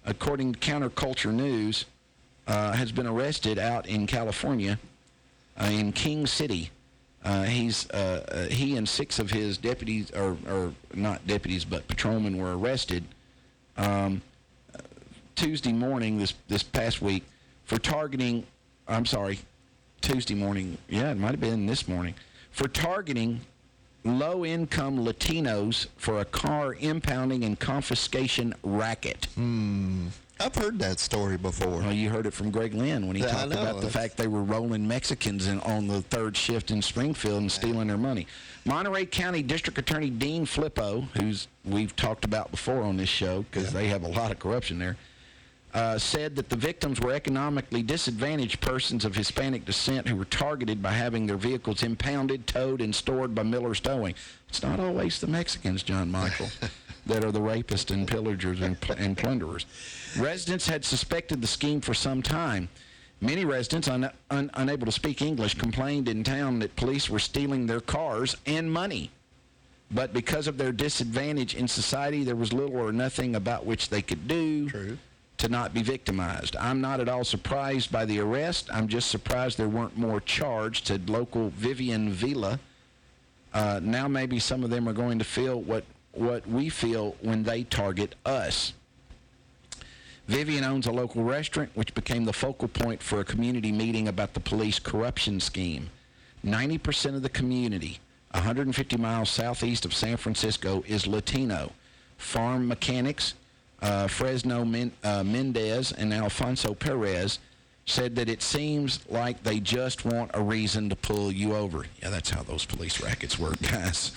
according to Counterculture News, has been arrested out in California, in King City. He and 6 of his deputies, or not deputies, but patrolmen, were arrested Tuesday morning this past week for targeting. I'm sorry. Tuesday morning, yeah, it might have been this morning, for targeting low-income Latinos for a car impounding and confiscation racket. I've heard that story before. Well, you heard it from Greg Lynn when he Yeah, I talked know. about the fact they were rolling Mexicans on the third shift in Springfield and stealing their money. Monterey County District Attorney Dean Flippo, who's we've talked about before on this show because they have a lot of corruption there, said that the victims were economically disadvantaged persons of Hispanic descent who were targeted by having their vehicles impounded, towed, and stored by Miller's Towing. It's not always the Mexicans, John Michael, that are the rapists and pillagers and plunderers. Residents had suspected the scheme for some time. Many residents, unable to speak English, complained in town that police were stealing their cars and money. But because of their disadvantage in society, there was little or nothing about which they could do to not be victimized. I'm not at all surprised by the arrest. I'm just surprised there weren't more charged, said local Vivian Vila. Now maybe some of them are going to feel what we feel when they target us. Vivian owns a local restaurant, which became the focal point for a community meeting about the police corruption scheme. 90% of the community, 150 miles southeast of San Francisco, is Latino. Farm mechanics, Fresno Mendez and Alfonso Perez, said that it seems like they just want a reason to pull you over. Yeah, that's how those police rackets work, guys.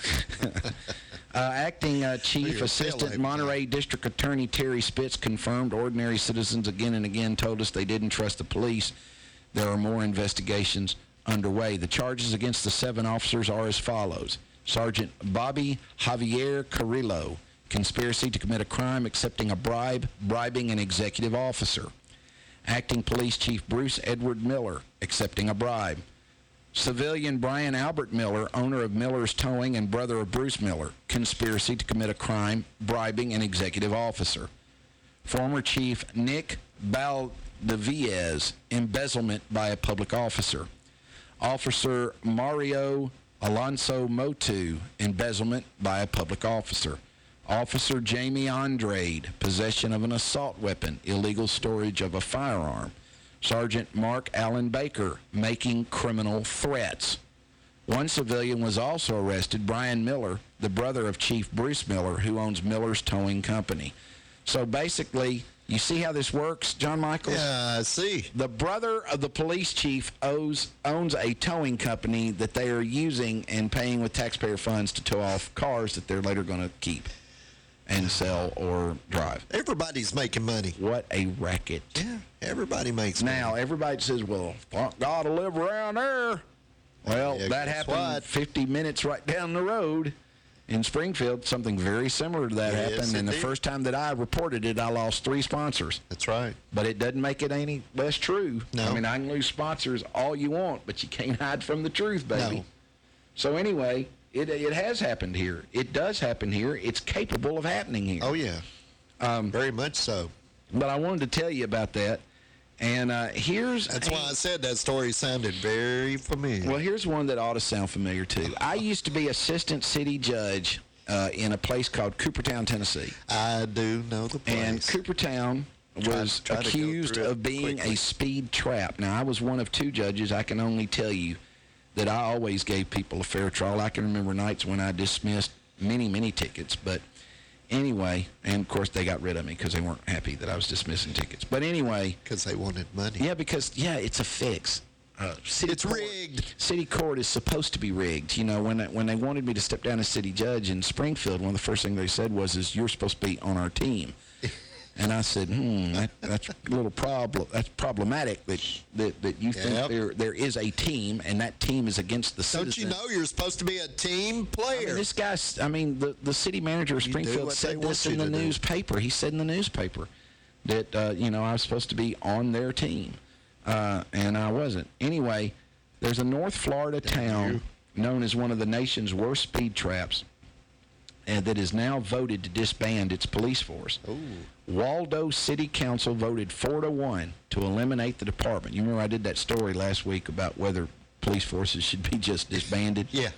Acting Chief Assistant Monterey District Attorney Terry Spitz confirmed ordinary citizens again and again told us they didn't trust the police. There are more investigations underway. The charges against the 7 officers are as follows. Sergeant Bobby Javier Carrillo, conspiracy to commit a crime accepting a bribe, bribing an executive officer. Acting Police Chief Bruce Edward Miller, accepting a bribe. Civilian Brian Albert Miller, owner of Miller's Towing and brother of Bruce Miller, conspiracy to commit a crime, bribing an executive officer. Former Chief Nick Baldeviez, embezzlement by a public officer. Officer Mario Alonso Motu, embezzlement by a public officer. Officer Jamie Andrade, possession of an assault weapon, illegal storage of a firearm. Sergeant Mark Allen Baker, making criminal threats. One civilian was also arrested, Brian Miller, the brother of Chief Bruce Miller, who owns Miller's Towing Company. So basically, you see how this works, John Michaels? Yeah, I see. The brother of the police chief owns a towing company that they are using and paying with taxpayer funds to tow off cars that they're later going to keep and sell or drive. Everybody's making money. What a racket. Yeah, everybody makes money. Now, everybody says, well, thank God to live around there. Well, Yeah, that guess happened what? 50 minutes right down the road in Springfield. Something very similar to that Yes, happened. And the indeed. first time that I reported it, I lost 3 sponsors. That's right. But it doesn't make it any less true. No. I mean, I can lose sponsors all you want, but you can't hide from the truth, baby. No. So anyway, it has happened here. It does happen here. It's capable of happening here. Oh, yeah. Very much so. But I wanted to tell you about that. And here's... That's why I said that story sounded very familiar. Well, here's one that ought to sound familiar, too. I used to be assistant city judge in a place called Coopertown, Tennessee. I do know the place. And Coopertown was Try to go accused through it of being quickly. a speed trap. Now, I was one of 2 judges. I can only tell you that I always gave people a fair trial. I can remember nights when I dismissed many, many tickets. But anyway, and of course they got rid of me because they weren't happy that I was dismissing tickets. But anyway. Because they wanted money. Yeah, because, it's a fix. It's rigged. City court is supposed to be rigged. You know, when they wanted me to step down as city judge in Springfield, one of the first things they said was, you're supposed to be on our team. And I said, that's a little problem. That's problematic that you think there is a team, and that team is against the citizens. Don't you know you're supposed to be a team player? I mean, the city manager of Springfield said this in the newspaper. He said in the newspaper that, I was supposed to be on their team, and I wasn't. Anyway, there's a North Florida town known as one of the nation's worst speed traps, and that is now voted to disband its police force. Ooh. Waldo City Council voted 4-1 to eliminate the department. You remember I did that story last week about whether police forces should be just disbanded? Yeah.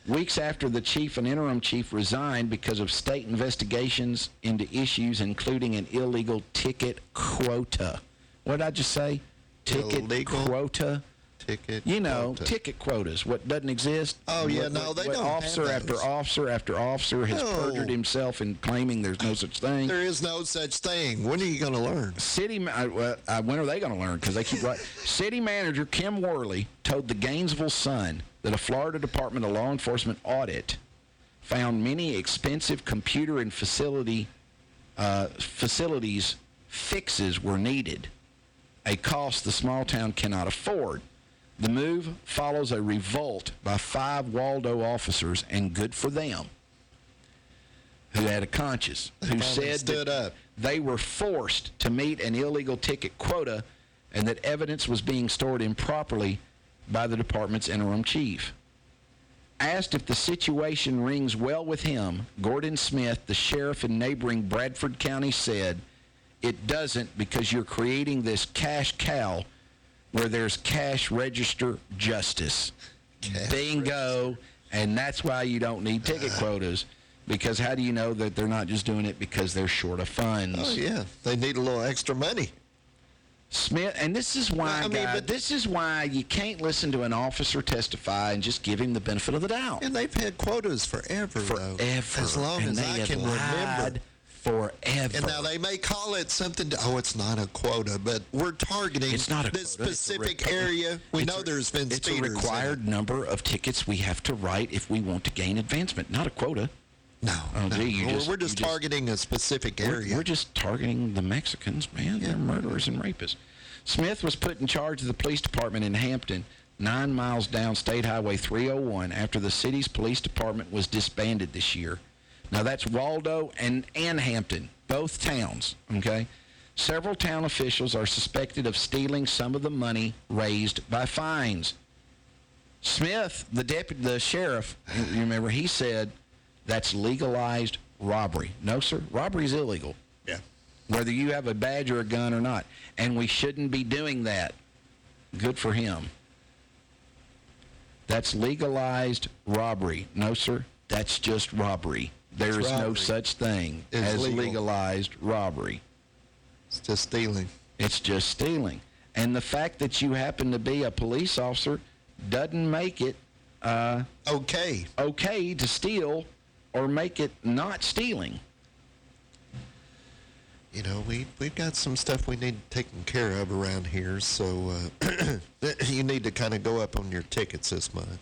Weeks after the chief and interim chief resigned because of state investigations into issues including an illegal ticket quota. What did I just say? Ticket Illegal quota? ticket. You know, quota. ticket quotas. What doesn't exist. Oh, yeah, no, they don't Officer have after those. officer after officer has No. perjured himself in claiming there's no such thing. There is no such thing. When are you going to learn? When are they going to learn? Because they keep right. City manager Kim Worley told the Gainesville Sun that a Florida Department of Law Enforcement audit found many expensive computer and facilities fixes were needed, a cost the small town cannot afford. The move follows a revolt by 5 Waldo officers, and good for them, who had a conscience, who said that they were forced to meet an illegal ticket quota and that evidence was being stored improperly by the department's interim chief. Asked if the situation rings well with him, Gordon Smith, the sheriff in neighboring Bradford County, said, "It doesn't, because you're creating this cash cow where there's cash register justice." Bingo. And that's why you don't need ticket quotas, because how do you know that they're not just doing it because they're short of funds? Oh, yeah. They need a little extra money. Smith, and this is why, this is why you can't listen to an officer testify and just give him the benefit of the doubt. And they've had quotas forever, though. As long And as they I have can lied remember. Forever. And now they may call it something, it's not a quota, but we're targeting It's not a this quota. It's a specific area. We know there's been It's a speeders. required number of tickets we have to write if we want to gain advancement, not a quota. No, Oh, no. gee, We're just targeting a specific area. We're just targeting the Mexicans, man. They're murderers and rapists. Smith was put in charge of the police department in Hampton, 9 miles down State Highway 301, after the city's police department was disbanded this year. Now, that's Waldo and Hampton, both towns, okay? Several town officials are suspected of stealing some of the money raised by fines. Smith, the sheriff, you remember, he said that's legalized robbery. No, sir, robbery's illegal. Yeah. Whether you have a badge or a gun or not. And we shouldn't be doing that. Good for him. That's legalized robbery. No, sir, that's just robbery. There is no such thing as legalized robbery. It's just stealing. It's just stealing. And the fact that you happen to be a police officer doesn't make it okay to steal or make it not stealing. You know, we've got some stuff we need taken care of around here, so you need to kind of go up on your tickets this month.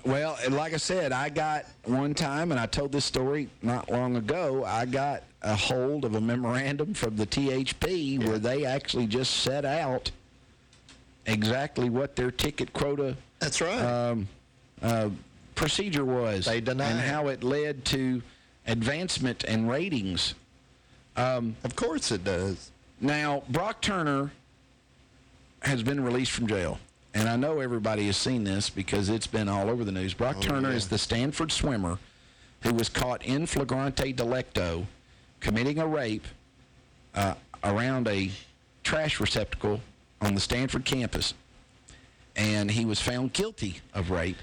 Well, and like I said, I got one time, and I told this story not long ago, I got a hold of a memorandum from the THP where they actually just set out exactly what their ticket quota That's right. Procedure was. They denied and how it led to advancement and ratings. Of course it does. Now, Brock Turner has been released from jail. And I know everybody has seen this because it's been all over the news. Brock Turner is the Stanford swimmer who was caught in flagrante delicto committing a rape around a trash receptacle on the Stanford campus. And he was found guilty of rape.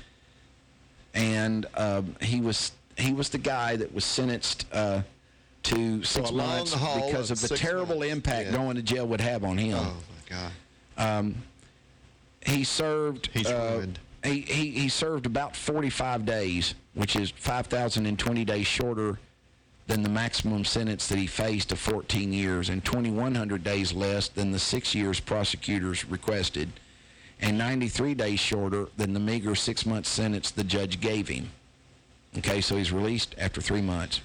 And he was the guy that was sentenced to 6 months because of the terrible impact going to jail would have on him. Oh, my God. He served He's ruined. he served about 45 days, which is 5,020 days shorter than the maximum sentence that he faced of 14 years and 2,100 days less than the 6 years prosecutors requested, and 93 days shorter than the meager 6-month sentence the judge gave him. Okay, so he's released after 3 months.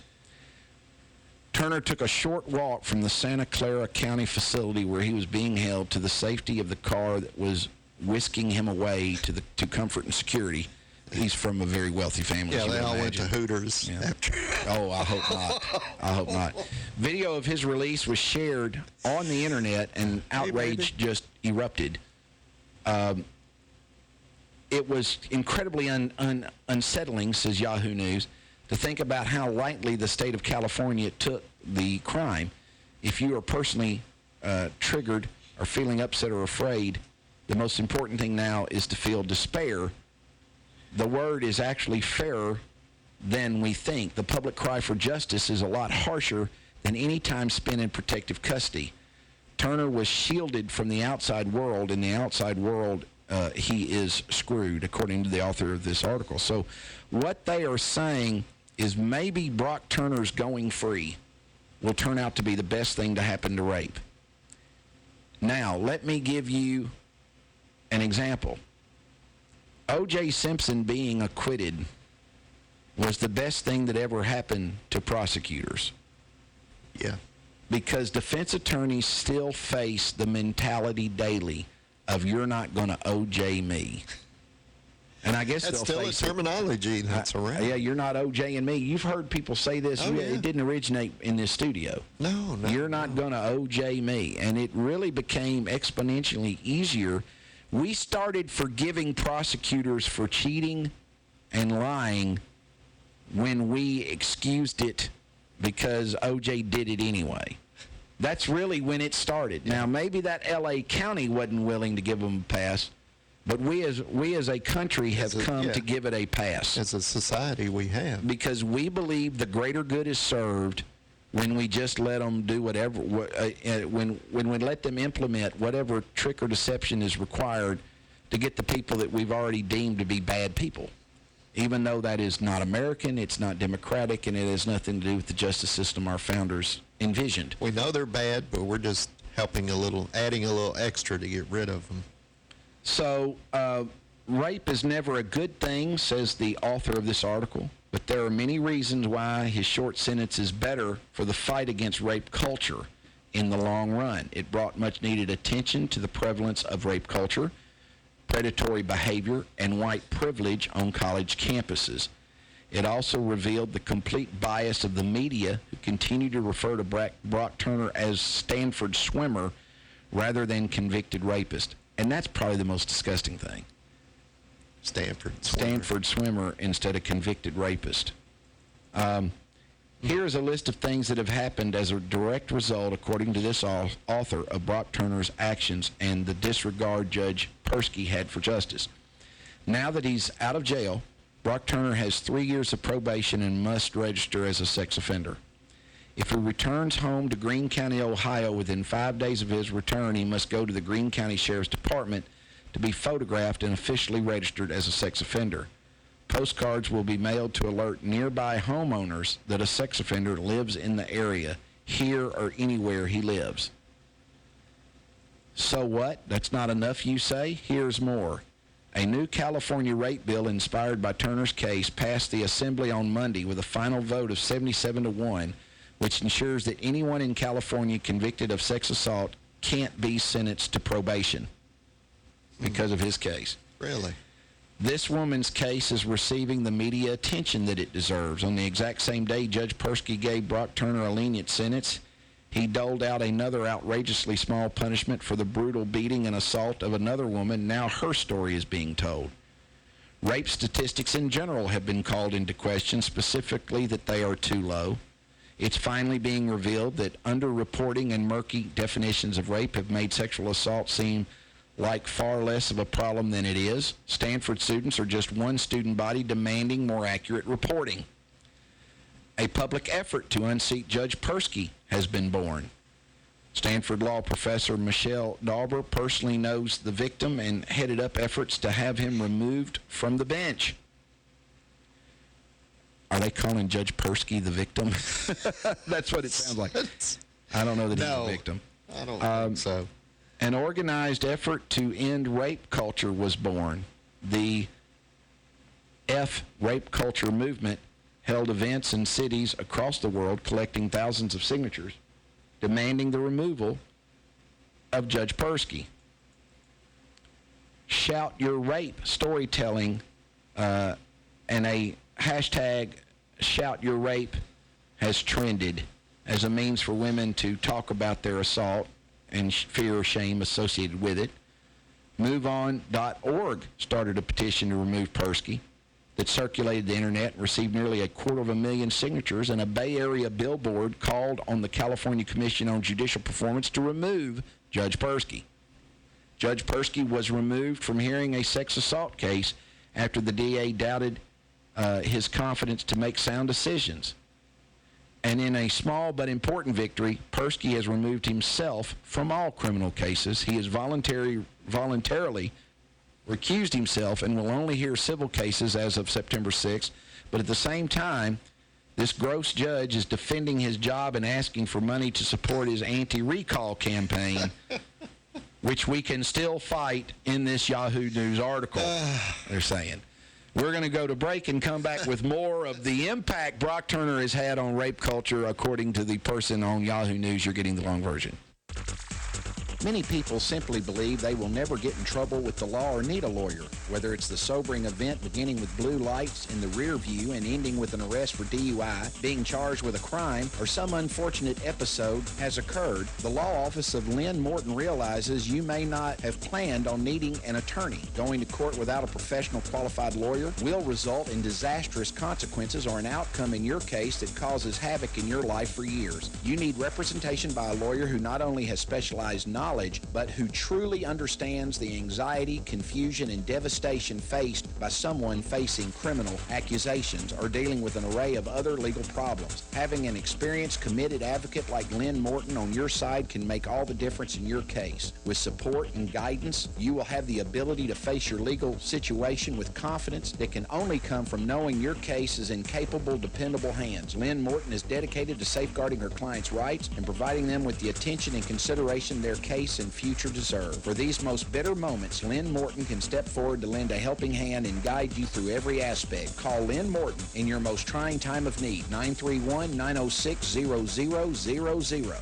Turner took a short walk from the Santa Clara County facility where he was being held to the safety of the car that was whisking him away to comfort and security. He's from a very wealthy family. Yeah, they all went to Hooters after. Oh, I hope not. I hope not. Video of his release was shared on the internet, and outrage just erupted. It was incredibly unsettling, says Yahoo News, to think about how lightly the state of California took the crime. If you are personally triggered or feeling upset or afraid, the most important thing now is to feel despair. The word is actually fairer than we think. The public cry for justice is a lot harsher than any time spent in protective custody. Turner was shielded from the outside world. In the outside world, he is screwed, according to the author of this article. So what they are saying is maybe Brock Turner's going free will turn out to be the best thing to happen to rape. Now, let me give you an example. O.J. Simpson being acquitted was the best thing that ever happened to prosecutors. Yeah. Because defense attorneys still face the mentality daily of you're not going to O.J. me. And I guess that's they'll still a face terminology that's around. Yeah, you're not O.J.ing me. You've heard people say this. Oh, yeah. It didn't originate in this studio. No. You're not going to O.J. me. And it really became exponentially easier. We started forgiving prosecutors for cheating and lying when we excused it because O.J. did it anyway. That's really when it started. Now, maybe that L.A. County wasn't willing to give them a pass, but we as a country have come to give it a pass. As a society, we have. Because we believe the greater good is served when we just let them do whatever, when we let them implement whatever trick or deception is required to get the people that we've already deemed to be bad people. Even though that is not American, it's not democratic, and it has nothing to do with the justice system our founders envisioned. We know they're bad, but we're just helping adding a little extra to get rid of them. So, rape is never a good thing, says the author of this article, but there are many reasons why his short sentence is better for the fight against rape culture in the long run. It brought much needed attention to the prevalence of rape culture, predatory behavior, and white privilege on college campuses. It also revealed the complete bias of the media, who continue to refer to Brock Turner as Stanford swimmer rather than convicted rapist. And that's probably the most disgusting thing. Stanford swimmer instead of convicted rapist. Here's a list of things that have happened as a direct result, according to this author, of Brock Turner's actions and the disregard Judge Persky had for justice. Now that he's out of jail, Brock Turner has 3 years of probation and must register as a sex offender. If he returns home to Greene County, Ohio, within 5 days of his return, he must go to the Greene County Sheriff's Department to be photographed and officially registered as a sex offender. Postcards will be mailed to alert nearby homeowners that a sex offender lives in the area, here or anywhere he lives. So what? That's not enough, you say? Here's more. A new California rape bill inspired by Turner's case passed the Assembly on Monday with a final vote of 77-1, which ensures that anyone in California convicted of sex assault can't be sentenced to probation because of his case. Really? This woman's case is receiving the media attention that it deserves. On the exact same day Judge Persky gave Brock Turner a lenient sentence, he doled out another outrageously small punishment for the brutal beating and assault of another woman. Now her story is being told. Rape statistics in general have been called into question, specifically that they are too low. It's finally being revealed that underreporting and murky definitions of rape have made sexual assault seem like far less of a problem than it is. Stanford students are just one student body demanding more accurate reporting. A public effort to unseat Judge Persky has been born. Stanford law professor Michelle Dauber personally knows the victim and headed up efforts to have him removed from the bench. Are they calling Judge Persky the victim? That's what it sounds like. I don't know that he's a victim. I don't think so. An organized effort to end rape culture was born. The F Rape Culture movement held events in cities across the world collecting thousands of signatures, demanding the removal of Judge Persky. Shout Your Rape storytelling and a hashtag Shout Your Rape has trended as a means for women to talk about their assault and fear or shame associated with it. MoveOn.org started a petition to remove Persky that circulated the internet and received nearly 250,000 signatures, and a Bay Area billboard called on the California Commission on Judicial Performance to remove Judge Persky. Judge Persky was removed from hearing a sex assault case after the DA doubted his confidence to make sound decisions. And in a small but important victory, Persky has removed himself from all criminal cases. He has voluntarily recused himself and will only hear civil cases as of September 6th. But at the same time, this gross judge is defending his job and asking for money to support his anti-recall campaign, which we can still fight in this Yahoo News article, they're saying. We're going to go to break and come back with more of the impact Brock Turner has had on rape culture, according to the person on Yahoo News. You're getting the long version. Many people simply believe they will never get in trouble with the law or need a lawyer, whether it's the sobering event beginning with blue lights in the rear view and ending with an arrest for DUI, being charged with a crime, or some unfortunate episode has occurred. The law office of Lynn Morton realizes you may not have planned on needing an attorney. Going to court without a professional qualified lawyer will result in disastrous consequences or an outcome in your case that causes havoc in your life for years. You need representation by a lawyer who not only has specialized knowledge, but who truly understands the anxiety, confusion, and devastation faced by someone facing criminal accusations or dealing with an array of other legal problems. Having an experienced, committed advocate like Lynn Morton on your side can make all the difference in your case. With support and guidance, you will have the ability to face your legal situation with confidence that can only come from knowing your case is in capable, dependable hands. Lynn Morton is dedicated to safeguarding her clients' rights and providing them with the attention and consideration their case and future deserve. For these most bitter moments, Lynn Morton can step forward to lend a helping hand and guide you through every aspect. Call Lynn Morton in your most trying time of need, 931-906-0000.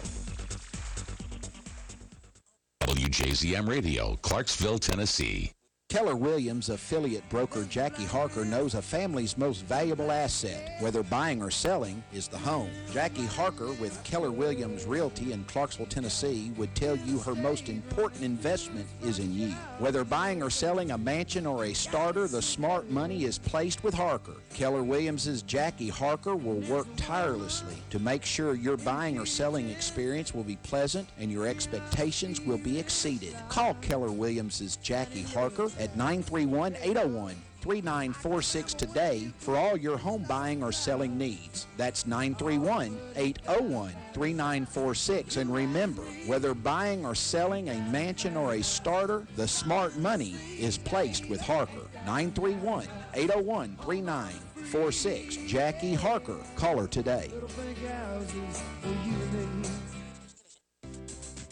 WJZM Radio, Clarksville, Tennessee. Keller Williams affiliate broker Jackie Harker knows a family's most valuable asset, whether buying or selling, is the home. Jackie Harker with Keller Williams Realty in Clarksville, Tennessee would tell you her most important investment is in you. Whether buying or selling a mansion or a starter, the smart money is placed with Harker. Keller Williams' Jackie Harker will work tirelessly to make sure your buying or selling experience will be pleasant and your expectations will be exceeded. Call Keller Williams' Jackie Harker at 931-801-3946 today for all your home buying or selling needs. That's 931-801-3946. And remember, whether buying or selling a mansion or a starter, the smart money is placed with Harker. 931-801-3946. Jackie Harker. Call her today.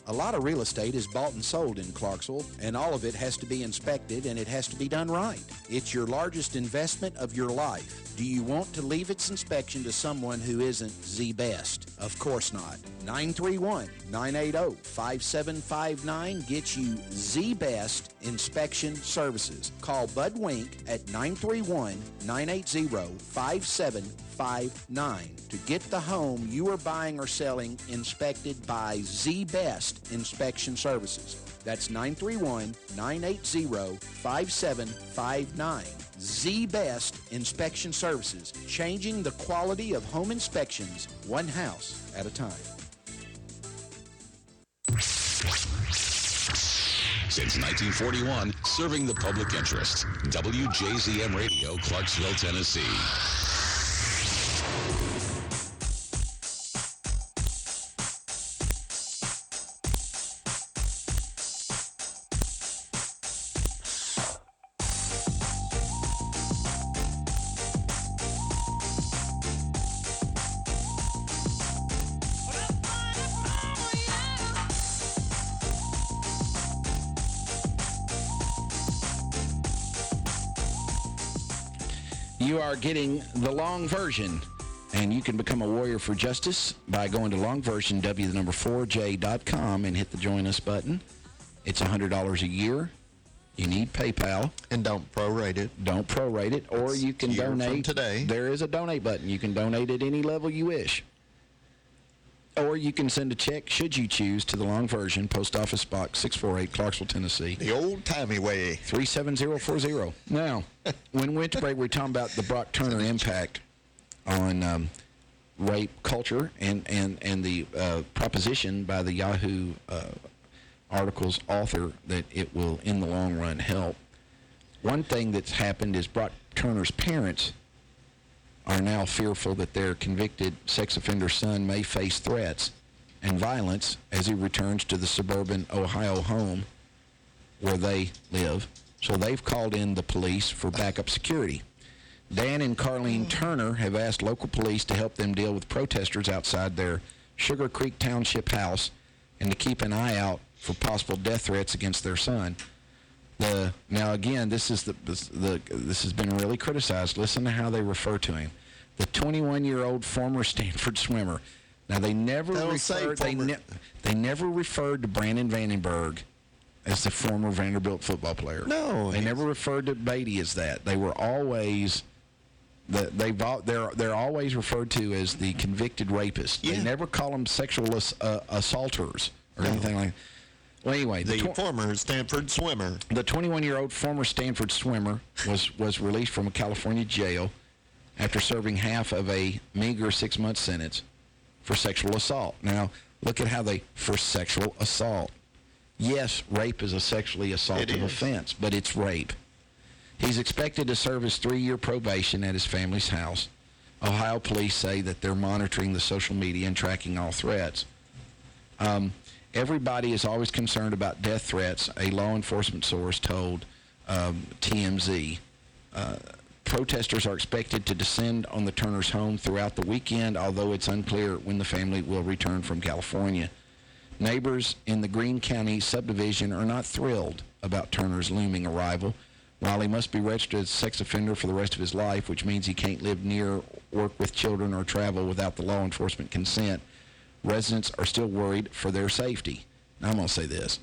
A lot of real estate is bought and sold in Clarksville, and all of it has to be inspected, and it has to be done right. It's your largest investment of your life. Do you want to leave its inspection to someone who isn't the best? Of course not. 931-980-5759 gets you the best inspection services. Call Bud Wink at 931-980-5759 to get the home you are buying or selling inspected by the best inspection services. That's 931-980-5759. The best inspection services, changing the quality of home inspections one house at a time. Since 1941, serving the public interest. WJZM Radio, Clarksville, Tennessee. You are getting the long version, and you can become a warrior for justice by going to longversion4j.com and hit the Join Us button. It's $100 a year. You need PayPal. And don't prorate it. Don't prorate it, or you can donate. Today. There is a donate button. You can donate at any level you wish. Or you can send a check, should you choose, to the long version, Post Office Box 648, Clarksville, Tennessee. The old-timey way. 37040. Now, when we went to break, we were talking about the Brock Turner impact on rape culture and the proposition by the Yahoo article's author that it will, in the long run, help. One thing that's happened is Brock Turner's parents are now fearful that their convicted sex offender son may face threats and violence as he returns to the suburban Ohio home where they live. So they've called in the police for backup security. Dan and Carlene Turner have asked local police to help them deal with protesters outside their Sugar Creek Township house and to keep an eye out for possible death threats against their son. Now again, this has been really criticized. Listen to how they refer to him. The 21-year-old former Stanford swimmer. Now they never referred to Brandon Vandenberg as the former Vanderbilt football player. No, they never referred to Beatty as that. They were always they're always referred to as the convicted rapist. Yeah. They never call them sexual assaulters or anything like that. Well, anyway, the former Stanford swimmer. The 21-year-old former Stanford swimmer was released from a California jail after serving half of a meager 6-month sentence for sexual assault. Now, look at how for sexual assault. Yes, rape is a sexually assaultive offense, but it's rape. He's expected to serve his 3-year probation at his family's house. Ohio police say that they're monitoring the social media and tracking all threats. Everybody is always concerned about death threats, a law enforcement source told TMZ. Protesters are expected to descend on the Turners' home throughout the weekend, although it's unclear when the family will return from California. Neighbors in the Greene County subdivision are not thrilled about Turner's looming arrival. While he must be registered as a sex offender for the rest of his life, which means he can't live near, work with children, or travel without the law enforcement consent, residents are still worried for their safety. Now, I'm going to say this.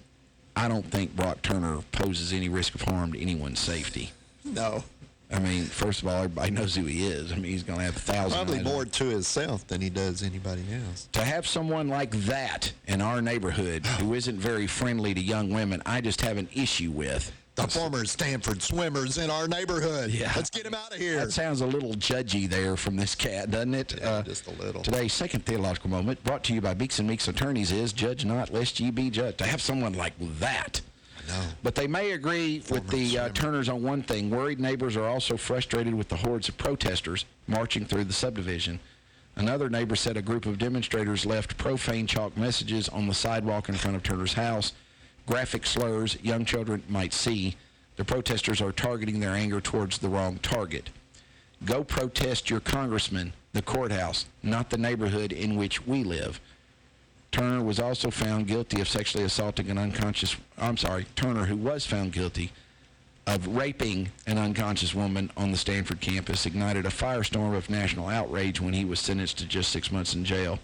I don't think Brock Turner poses any risk of harm to anyone's safety. No. I mean, first of all, everybody knows who he is. I mean, he's going to have 1,000. Probably more to himself than he does anybody else. To have someone like that in our neighborhood who isn't very friendly to young women, I just have an issue with. The former Stanford swimmers in our neighborhood. Yeah. Let's get him out of here. That sounds a little judgy there from this cat, doesn't it? Yeah, just a little. Today's second theological moment, brought to you by Beeks & Meeks Attorneys, is judge not lest ye be judged. To have someone like that. I know. But they may agree with the Turners on one thing. Worried neighbors are also frustrated with the hordes of protesters marching through the subdivision. Another neighbor said a group of demonstrators left profane chalk messages on the sidewalk in front of Turner's house. Graphic slurs young children might see. The protesters are targeting their anger towards the wrong target. Go protest your congressman, the courthouse, not the neighborhood in which we live. Turner was also found guilty of sexually assaulting Turner, who was found guilty of raping an unconscious woman on the Stanford campus, ignited a firestorm of national outrage when he was sentenced to just 6 months in jail.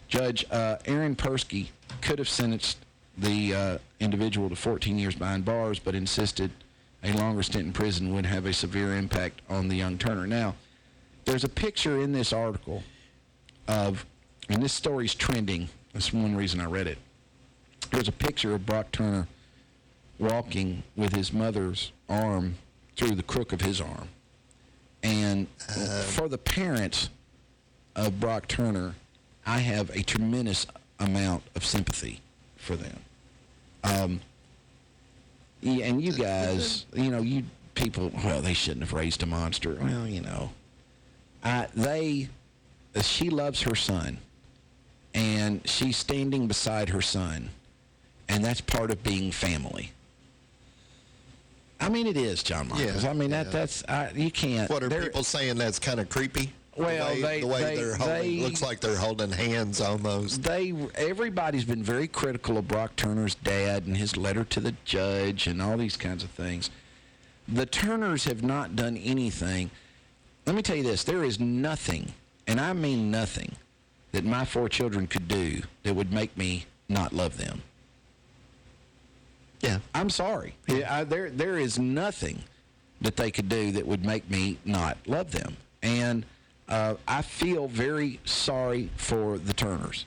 Judge Aaron Persky could have sentenced the individual to 14 years behind bars, but insisted a longer stint in prison would have a severe impact on the young Turner. Now, there's a picture in this article of, and this story's trending. That's one reason I read it. There's a picture of Brock Turner walking with his mother's arm through the crook of his arm. And for the parents of Brock Turner, I have a tremendous amount of sympathy for them. Yeah, and you guys, you people, well, they shouldn't have raised a monster. Well, she loves her son, and she's standing beside her son, and that's part of being family. I mean, it is, John Michaels. Yeah, I mean, that's you can't. What are people saying that's kind of creepy? Well, the way they're holding, looks like they're holding hands almost. Everybody's been very critical of Brock Turner's dad and his letter to the judge and all these kinds of things. The Turners have not done anything. Let me tell you this. There is nothing, and I mean nothing, that my 4 children could do that would make me not love them. Yeah. I'm sorry. There is nothing that they could do that would make me not love them. And I feel very sorry for the Turners.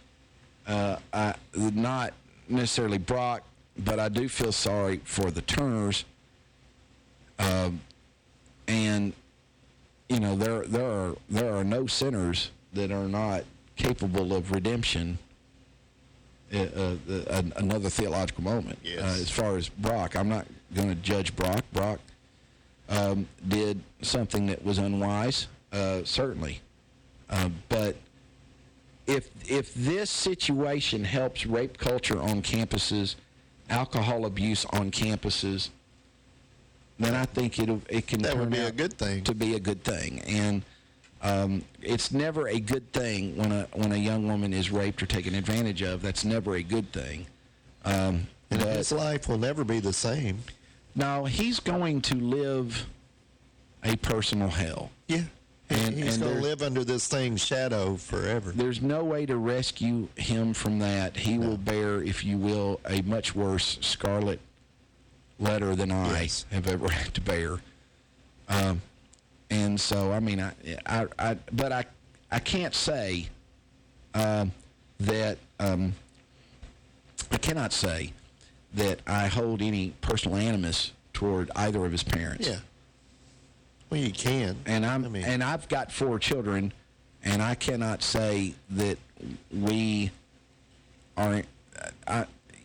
Not necessarily Brock, but I do feel sorry for the Turners. And there are no sinners that are not capable of redemption. Another theological moment. Yes. As far as Brock, I'm not going to judge Brock. Brock did something that was unwise. certainly. But if this situation helps rape culture on campuses, alcohol abuse on campuses, then I think it can turn out a good thing. To be a good thing. And it's never a good thing when a young woman is raped or taken advantage of. That's never a good thing. And his life will never be the same. No, he's going to live a personal hell. Yeah. He's going to live under this thing's shadow forever. There's no way to rescue him from that. He will bear, if you will, a much worse scarlet letter than I have ever had to bear. And so, I mean, but I can't say that I cannot say that I hold any personal animus toward either of his parents. Yeah. Well, you can. And and I've got 4 children, and I cannot say that we are.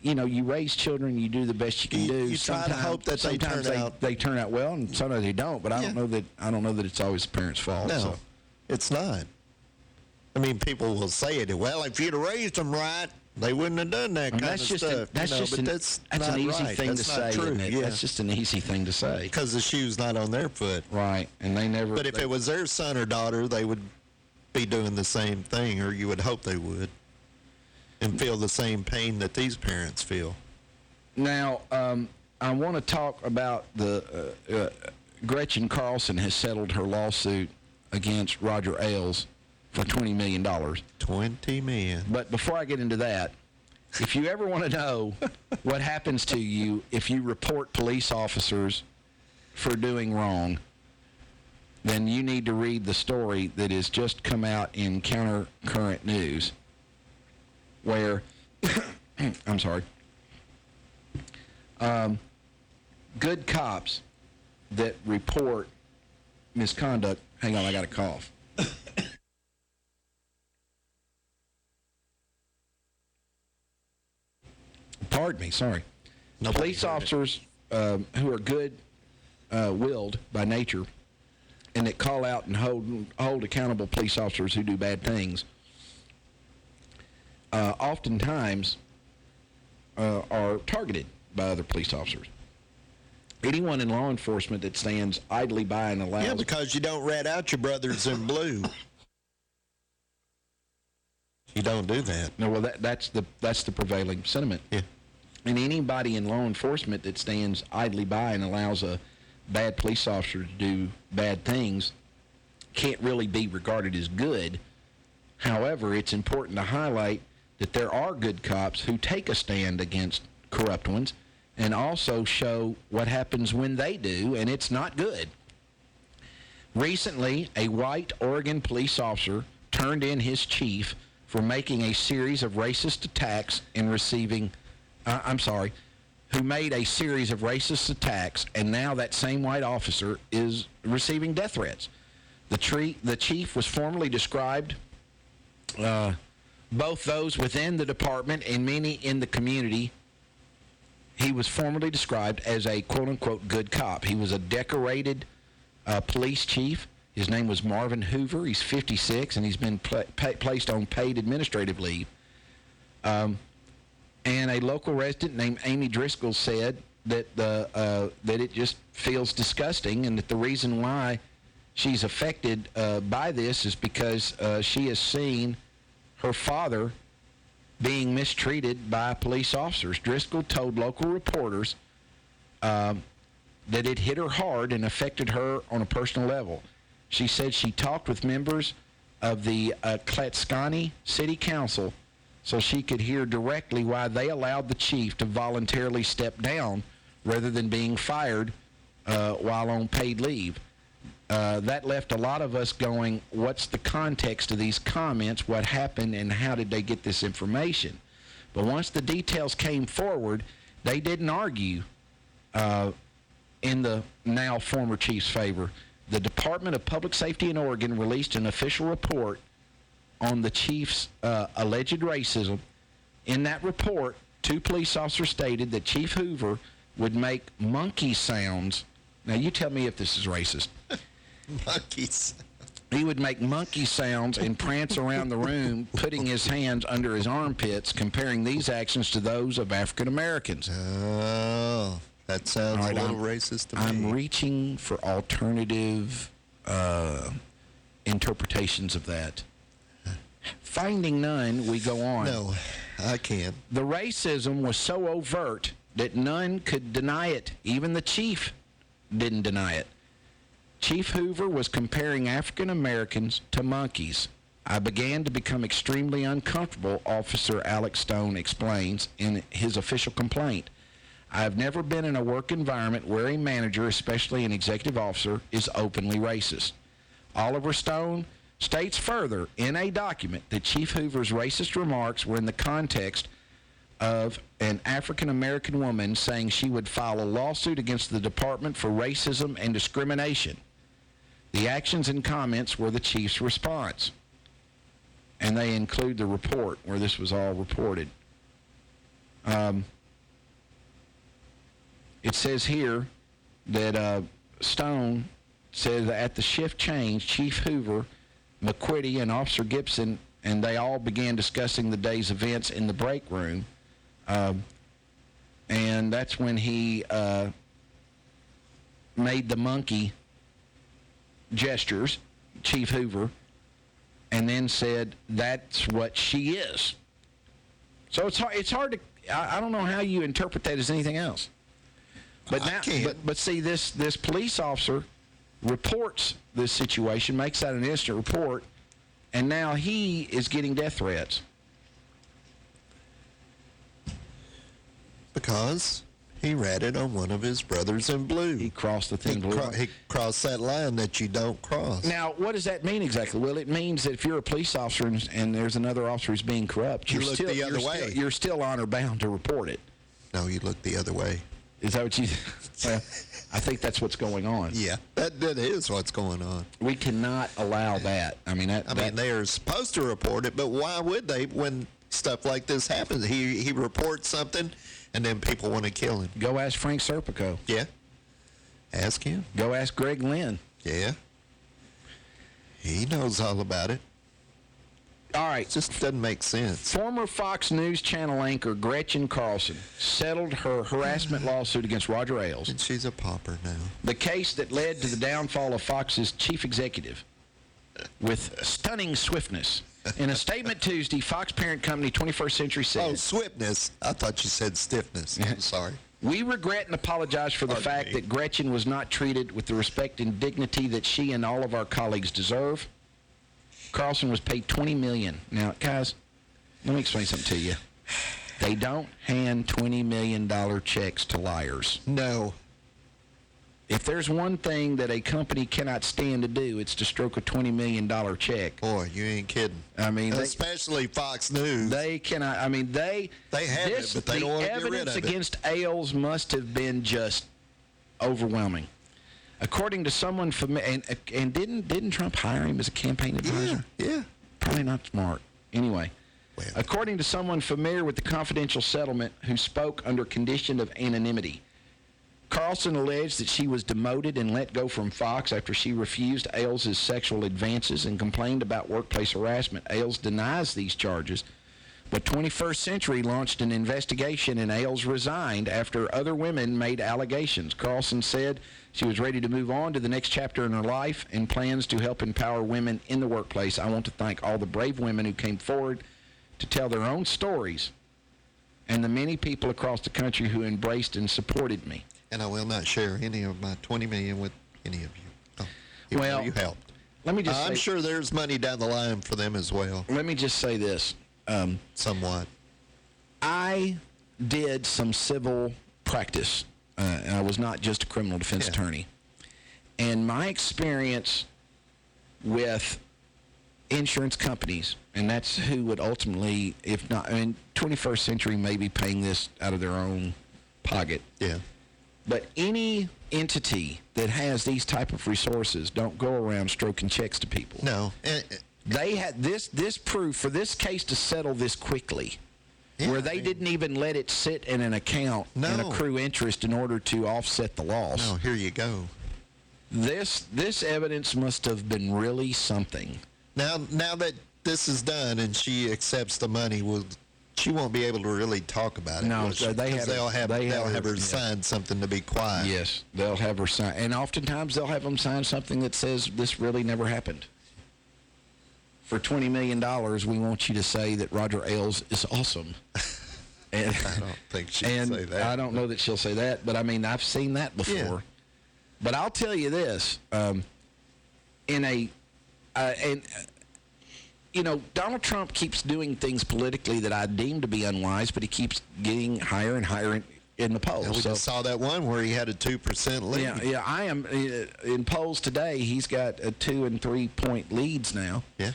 You raise children, you do the best you can do. You try to hope that they turn out well, and sometimes they don't. But I don't know that it's always the parents' fault. No, so. It's not. I mean, people will say it. Well, if you'd have raised them right, they wouldn't have done that kind of stuff. That's an easy thing to say. Isn't it? That's just an easy thing to say. Because the shoe's not on their foot. Right, and they never. But if it was their son or daughter, they would be doing the same thing, or you would hope they would, and feel the same pain that these parents feel. Now, I want to talk about the Gretchen Carlson has settled her lawsuit against Roger Ailes for $20 million. $20 million. But before I get into that, if you ever want to know what happens to you if you report police officers for doing wrong, then you need to read the story that has just come out in Counter Current News, where, I'm sorry, good cops that report misconduct. Hang on, I got a cough. Pardon me, sorry. Police officers who are good-willed by nature and that call out and hold accountable police officers who do bad things oftentimes are targeted by other police officers. Anyone in law enforcement that stands idly by and allows... Yeah, because you don't rat out your brothers in blue. You don't do that. No, well, that's the prevailing sentiment. Yeah. And anybody in law enforcement that stands idly by and allows a bad police officer to do bad things can't really be regarded as good. However, it's important to highlight that there are good cops who take a stand against corrupt ones and also show what happens when they do, and it's not good. Recently, a white Oregon police officer turned in his chief for making a series of racist attacks and who made a series of racist attacks, and now that same white officer is receiving death threats. The chief was formally described, both those within the department and many in the community, he was formally described as a quote-unquote good cop. He was a decorated police chief. His name was Marvin Hoover. He's 56, and he's been placed on paid administrative leave. And a local resident named Amy Driscoll said that that it just feels disgusting, and that the reason why she's affected by this is because she has seen her father being mistreated by police officers. Driscoll told local reporters that it hit her hard and affected her on a personal level. She said she talked with members of the Clatskanie City Council so she could hear directly why they allowed the chief to voluntarily step down rather than being fired while on paid leave. That left a lot of us going, what's the context of these comments? What happened, and how did they get this information? But once the details came forward, they didn't argue in the now former chief's favor. The Department of Public Safety in Oregon released an official report on the chief's alleged racism. In that report, 2 police officers stated that Chief Hoover would make monkey sounds. Now, you tell me if this is racist. Monkeys. He would make monkey sounds and prance around the room, putting his hands under his armpits, comparing these actions to those of African Americans. Oh, that sounds a little racist to me. I'm reaching for alternative interpretations of that. Finding none, we go on. No, I can't. The racism was so overt that none could deny it. Even the chief didn't deny it. Chief Hoover was comparing African Americans to monkeys. I began to become extremely uncomfortable, Officer Alex Stone explains in his official complaint. I have never been in a work environment where a manager, especially an executive officer, is openly racist. Oliver Stone states further in a document that Chief Hoover's racist remarks were in the context of an African-American woman saying she would file a lawsuit against the Department for Racism and Discrimination. The actions and comments were the chief's response, and they include the report where this was all reported. It says here that Stone said that at the shift change, Chief Hoover, McQuitty, and Officer Gibson, and they all began discussing the day's events in the break room. And that's when he made the monkey gestures, Chief Hoover, and then said, that's what she is. So it's hard to, I don't know how you interpret that as anything else. But now, but see, this police officer reports this situation, makes that an instant report, and now he is getting death threats. Because he ratted on one of his brothers in blue. He crossed the thin blue line. He crossed that line that you don't cross. Now, what does that mean exactly? Well, it means that if you're a police officer and there's another officer who's being corrupt, you look the other way. You're still honor-bound to report it. No, you look the other way. Is that what you... Well, I think that's what's going on. Yeah, that is what's going on. We cannot allow that. I mean, they are supposed to report it, but why would they when stuff like this happens? He reports something, and then people want to kill him. Go ask Frank Serpico. Yeah. Ask him. Go ask Greg Lynn. Yeah. He knows all about it. All right. It just doesn't make sense. Former Fox News Channel anchor Gretchen Carlson settled her harassment lawsuit against Roger Ailes. And she's a pauper now. The case that led to the downfall of Fox's chief executive with stunning swiftness. In a statement Tuesday, Fox parent company 21st Century said... Oh, swiftness. I thought you said stiffness. I'm sorry. We regret and apologize for the fact that Gretchen was not treated with the respect and dignity that she and all of our colleagues deserve. Carlson was paid $20 million. Now, guys, let me explain something to you. They don't hand $20 million checks to liars. No. If there's one thing that a company cannot stand to do, it's to stroke a $20 million check. Boy, you ain't kidding. I mean, especially Fox News. They cannot. I mean, they have it, but they don't want to get rid of it. The evidence against Ailes must have been just overwhelming. According to someone familiar, and didn't Trump hire him as a campaign advisor? Yeah. Probably not smart. Anyway, well, according to someone familiar with the confidential settlement who spoke under condition of anonymity, Carlson alleged that she was demoted and let go from Fox after she refused Ailes' sexual advances and complained about workplace harassment. Ailes denies these charges, but 21st Century launched an investigation and Ailes resigned after other women made allegations. Carlson said she was ready to move on to the next chapter in her life and plans to help empower women in the workplace. I want to thank all the brave women who came forward to tell their own stories and the many people across the country who embraced and supported me. And I will not share any of my $20 million with any of you. Well, you helped. Let me just I'm sure there's money down the line for them as well. Let me just say this. Somewhat. I did some civil practice, and I was not just a criminal defense attorney. And my experience with insurance companies, and that's who would ultimately, if not, I mean, 21st Century may be paying this out of their own pocket. Yeah. But any entity that has these type of resources don't go around stroking checks to people. No. They had this proof for this case to settle this quickly, where they didn't even let it sit in an account and accrue interest in order to offset the loss. No, here you go. This evidence must have been really something. Now that this is done and she accepts the money, she won't be able to really talk about it. No, they'll have her sign something to be quiet. Yes, they'll have her sign, and oftentimes they'll have them sign something that says this really never happened. For $20 million, we want you to say that Roger Ailes is awesome. And I don't think she'll say that. I don't know that she'll say that, but I mean, I've seen that before. Yeah. But I'll tell you this, Donald Trump keeps doing things politically that I deem to be unwise, but he keeps getting higher and higher in the polls. And we just saw that one where he had a 2% lead. Yeah, I am in polls today. He's got a 2 and 3 point leads now. Yeah.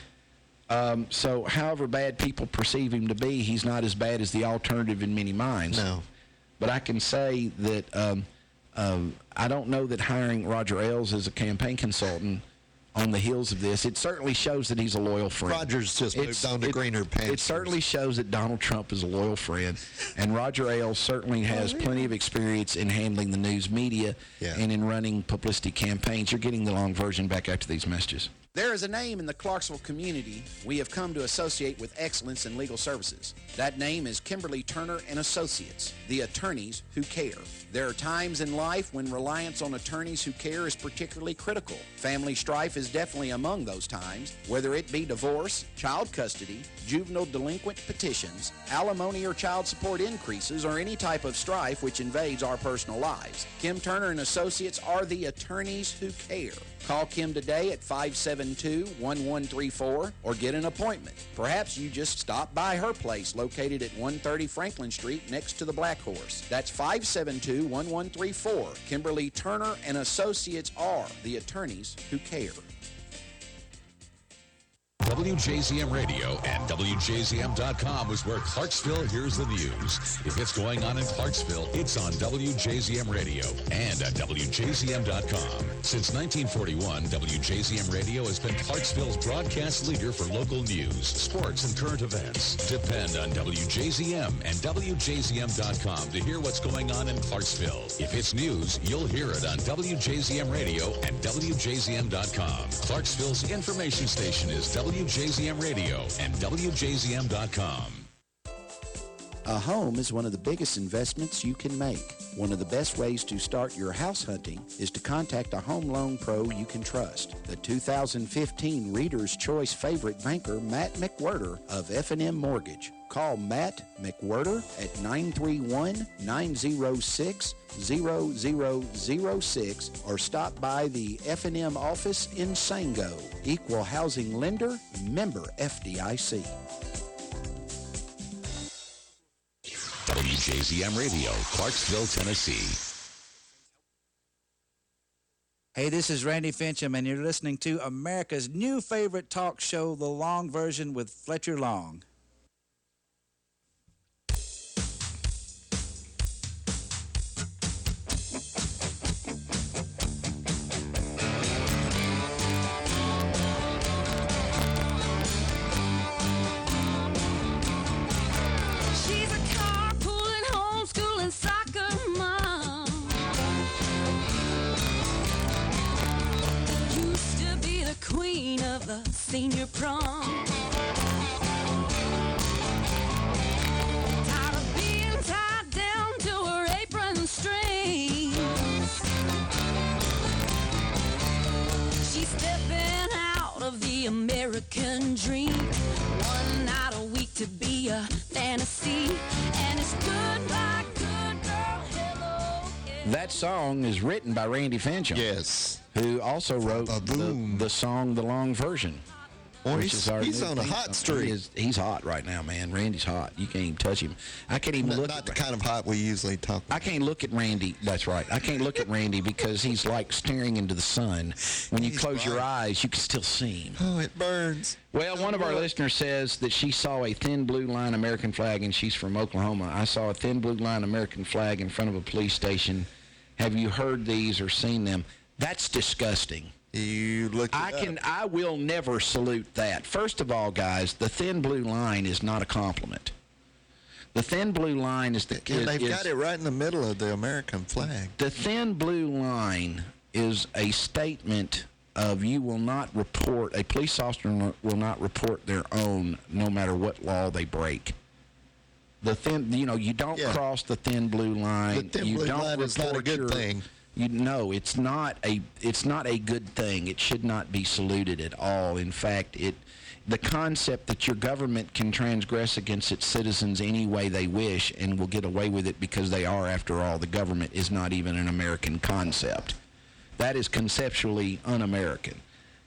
So however bad people perceive him to be, he's not as bad as the alternative in many minds. No. But I can say that I don't know that hiring Roger Ailes as a campaign consultant on the heels of this, it certainly shows that he's a loyal friend. Roger's just moved on to greener pastures. It certainly shows that Donald Trump is a loyal friend, and Roger Ailes certainly has plenty of experience in handling the news media and in running publicity campaigns. You're getting the long version back after these messages. There is a name in the Clarksville community we have come to associate with excellence in legal services. That name is Kimberly Turner and Associates, the attorneys who care. There are times in life when reliance on attorneys who care is particularly critical. Family strife is definitely among those times, whether it be divorce, child custody, juvenile delinquent petitions, alimony or child support increases, or any type of strife which invades our personal lives. Kim Turner and Associates are the attorneys who care. Call Kim today at 572-1134 or get an appointment. Perhaps you just stop by her place located at 130 Franklin Street next to the Black Horse. That's 572-1134. Kimberly Turner and Associates are the attorneys who care. WJZM Radio and WJZM.com is where Clarksville hears the news. If it's going on in Clarksville, it's on WJZM Radio and at WJZM.com. Since 1941, WJZM Radio has been Clarksville's broadcast leader for local news, sports, and current events. Depend on WJZM and WJZM.com to hear what's going on in Clarksville. If it's news, you'll hear it on WJZM Radio and WJZM.com. Clarksville's information station is WJZM Radio and WJZM.com. A home is one of the biggest investments you can make. One of the best ways to start your house hunting is to contact a home loan pro you can trust. The 2015 Reader's Choice favorite banker, Matt McWhirter of F&M Mortgage. Call Matt McWhirter at 931-906-0006 or stop by the F&M office in Sango. Equal housing lender, member FDIC. WJZM Radio, Clarksville, Tennessee. Hey, this is Randy Fincham, and you're listening to America's new favorite talk show, The Long Version with Fletcher Long. Senior prom. Tired of being tied down to her apron strings. She's stepping out of the American dream. One night a week to be a fantasy. And it's goodbye, good girl, hello. That song is written by Randy Fincham. Yes. Who also wrote the song, The Long Version. Well, he's on a hot streak. He's hot right now, man. Randy's hot. You can't even touch him. I can't even look at the kind of hot we usually talk about. I can't look at Randy. That's right. I can't look at Randy because he's like staring into the sun. When you close your eyes, you can still see him. Oh, it burns. Well, one of our listeners says that she saw a thin blue line American flag, and she's from Oklahoma. I saw a thin blue line American flag in front of a police station. Have you heard these or seen them? That's disgusting. You look. I will never salute that. First of all, guys, the thin blue line is not a compliment. The thin blue line is the. They've got it right in the middle of the American flag. The thin blue line is a statement of you will not report, a police officer will not report their own no matter what law they break. The thin, you don't cross the thin blue line. The thin blue line is not a good thing. It's not a good thing. It should not be saluted at all. In fact, the concept that your government can transgress against its citizens any way they wish and will get away with it because they are, after all, the government is not even an American concept. That is conceptually un-American.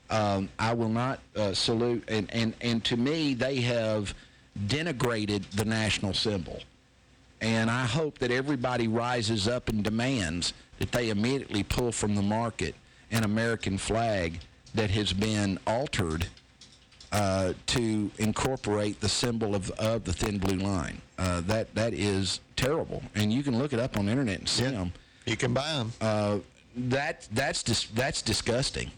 I will not salute, and to me, they have denigrated the national symbol. And I hope that everybody rises up and demands that they immediately pull from the market an American flag that has been altered to incorporate the symbol of the thin blue line. That is terrible, and you can look it up on the internet and see them. You can buy them. That's disgusting.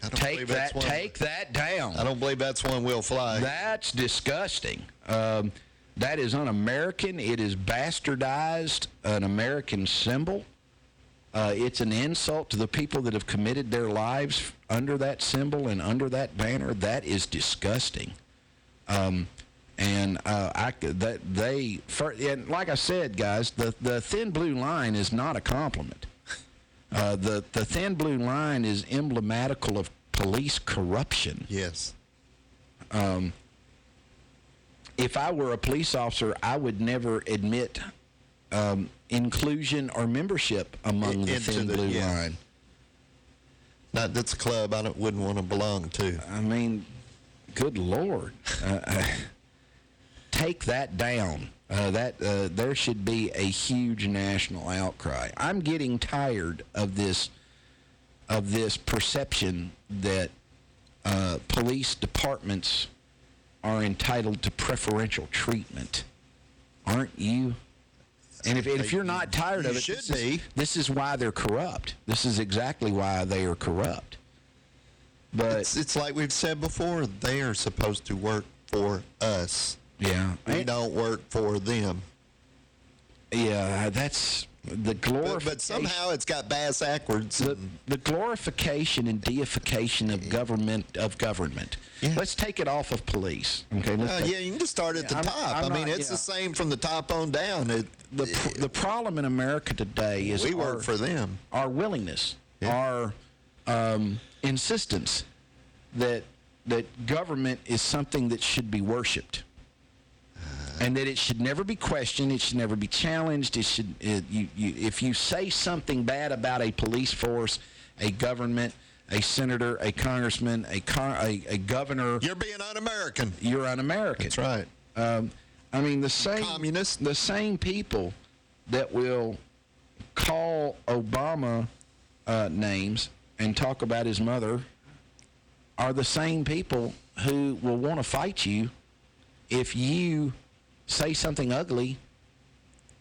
Take that down. I don't believe that's one will fly. That's disgusting. That is un-American. It is bastardized an American symbol. It's an insult to the people that have committed their lives under that symbol and under that banner. That is disgusting. And like I said, guys, the thin blue line is not a compliment. The thin blue line is emblematical of police corruption. Yes. If I were a police officer, I would never admit inclusion or membership among the thin blue line. That's a club I wouldn't want to belong to. I mean, good Lord. Take that down. There should be a huge national outcry. I'm getting tired of this perception that police departments are entitled to preferential treatment. Aren't you? And if you're not tired of it, this is why they're corrupt. This is exactly why they are corrupt. But it's like we've said before, they are supposed to work for us. Yeah. We don't work for them. Yeah, that's the glorification. But somehow it's got bass backwards. The glorification and deification of government. Yeah. Let's take it off of police. Okay. You can just start at the top. It's the same from the top on down. The problem in America today is we work for them. Our willingness, our insistence that government is something that should be worshipped. And that it should never be questioned. It should never be challenged. If you say something bad about a police force, a government, a senator, a congressman, a governor, you're being un-American. You're un-American. That's right. The same people that will call Obama names and talk about his mother are the same people who will want to fight you if you say something ugly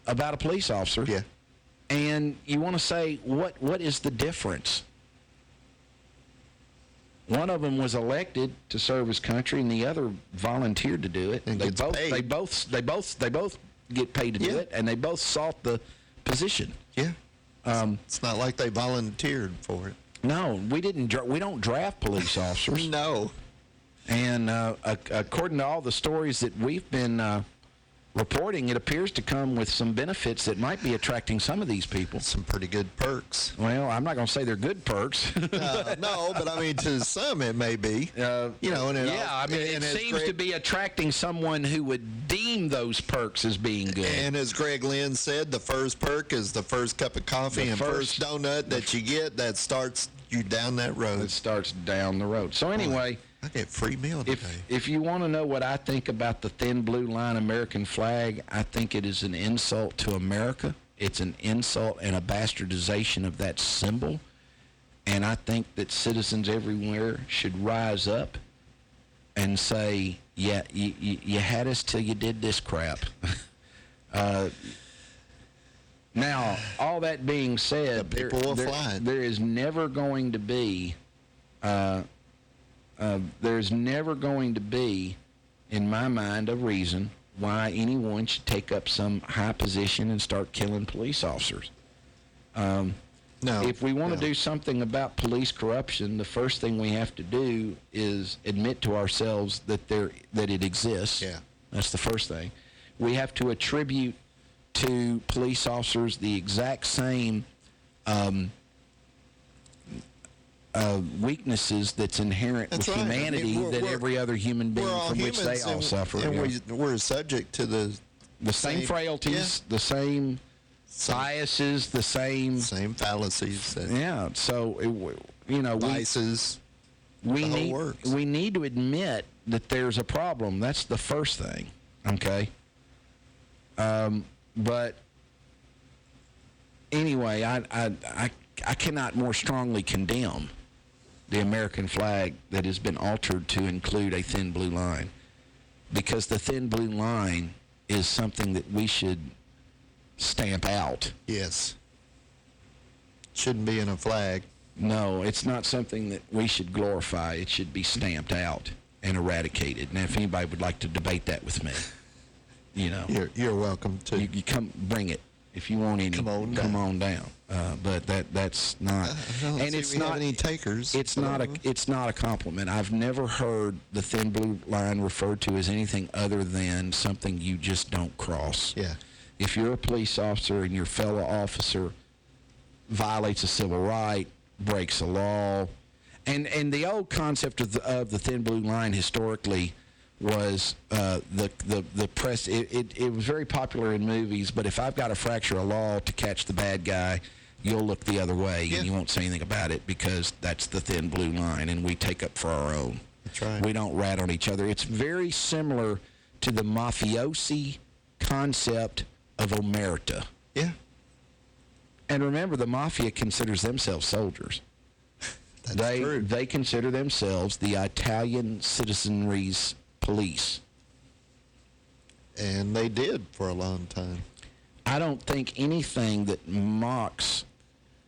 about a police officer. Yeah. And you want to say, what is the difference? One of them was elected to serve his country, and the other volunteered to do it. And they both get paid to do it, and they both sought the position. Yeah. It's not like they volunteered for it. No, we don't draft police officers. No. And according to all the stories that we've been reporting, it appears to come with some benefits that might be attracting some of these people. Some pretty good perks. Well, I'm not going to say they're good perks. No, but to some it may be. It seems to be attracting someone who would deem those perks as being good. And as Greg Lynn said, the first perk is the first cup of coffee and first donut that you get that starts you down that road. It starts down the road. So anyway, I get free meal today. If you want to know what I think about the thin blue line American flag, I think it is an insult to America. It's an insult and a bastardization of that symbol. And I think that citizens everywhere should rise up and say, yeah, you had us till you did this crap. Now, all that being said, there is never going to be... there's never going to be, in my mind, a reason why anyone should take up some high position and start killing police officers. No. If we want to do something about police corruption, the first thing we have to do is admit to ourselves that it exists. Yeah. That's the first thing. We have to attribute to police officers the exact same weaknesses that's inherent with humanity that every other human being from which they all suffer. And we're subject to the same frailties, the same biases, the same fallacies. So vices. We need to admit that there's a problem. That's the first thing. Okay. But anyway, I cannot more strongly condemn the American flag that has been altered to include a thin blue line, because the thin blue line is something that we should stamp out. Yes. Shouldn't be in a flag. No, it's not something that we should glorify. It should be stamped out and eradicated. Now, if anybody would like to debate that with me, you're welcome to. You come, bring it. If you want any, come on down. But that's not, and it's not any takers. It's not a compliment. I've never heard the thin blue line referred to as anything other than something you just don't cross. Yeah. If you're a police officer and your fellow officer violates a civil right, breaks a law, and the old concept of the thin blue line historically was the press. It was very popular in movies, but if I've got to fracture a law to catch the bad guy, you'll look the other way and you won't say anything about it, because that's the thin blue line, and we take up for our own. That's right. We don't rat on each other. It's very similar to the mafiosi concept of omerta. Yeah. And remember, the mafia considers themselves soldiers. That's true. They consider themselves the Italian citizenry's police. And they did for a long time. I don't think anything that mocks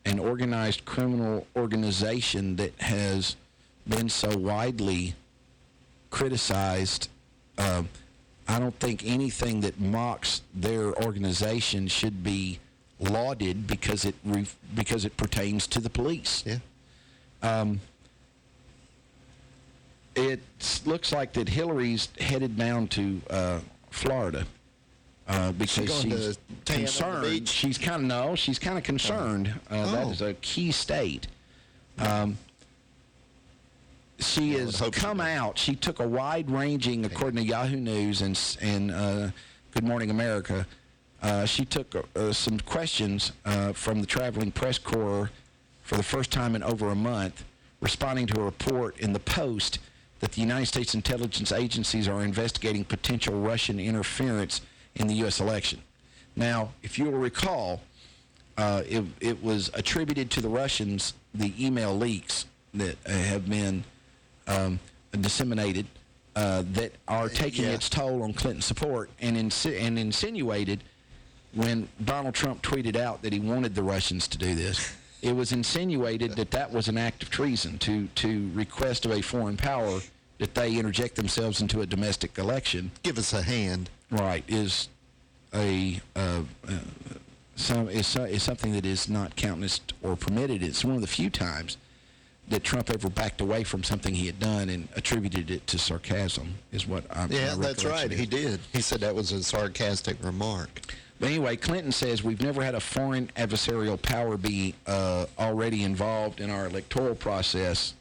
an organized criminal organization that has been so widely criticized, I don't think anything that mocks their organization should be lauded because it pertains to the police. Yeah. It looks like that Hillary's headed down to Florida because she's concerned. She's kind of concerned. That is a key state. She has come out. She took a wide-ranging, according to Yahoo News and Good Morning America, she took some questions from the traveling press corps for the first time in over a month, responding to a report in the Post that the United States intelligence agencies are investigating potential Russian interference in the U.S. election. Now, if you will recall, it was attributed to the Russians, the email leaks that have been disseminated that are taking its toll on Clinton support, and insinuated when Donald Trump tweeted out that he wanted the Russians to do this, it was insinuated that that was an act of treason to request of a foreign power that they interject themselves into a domestic election. Give us a hand. Right, is something that is not countenanced or permitted. It's one of the few times that Trump ever backed away from something he had done and attributed it to sarcasm, is what I'm. Yeah, that's right. He did. He said that was a sarcastic remark. But anyway, Clinton says we've never had a foreign adversarial power be already involved in our electoral process.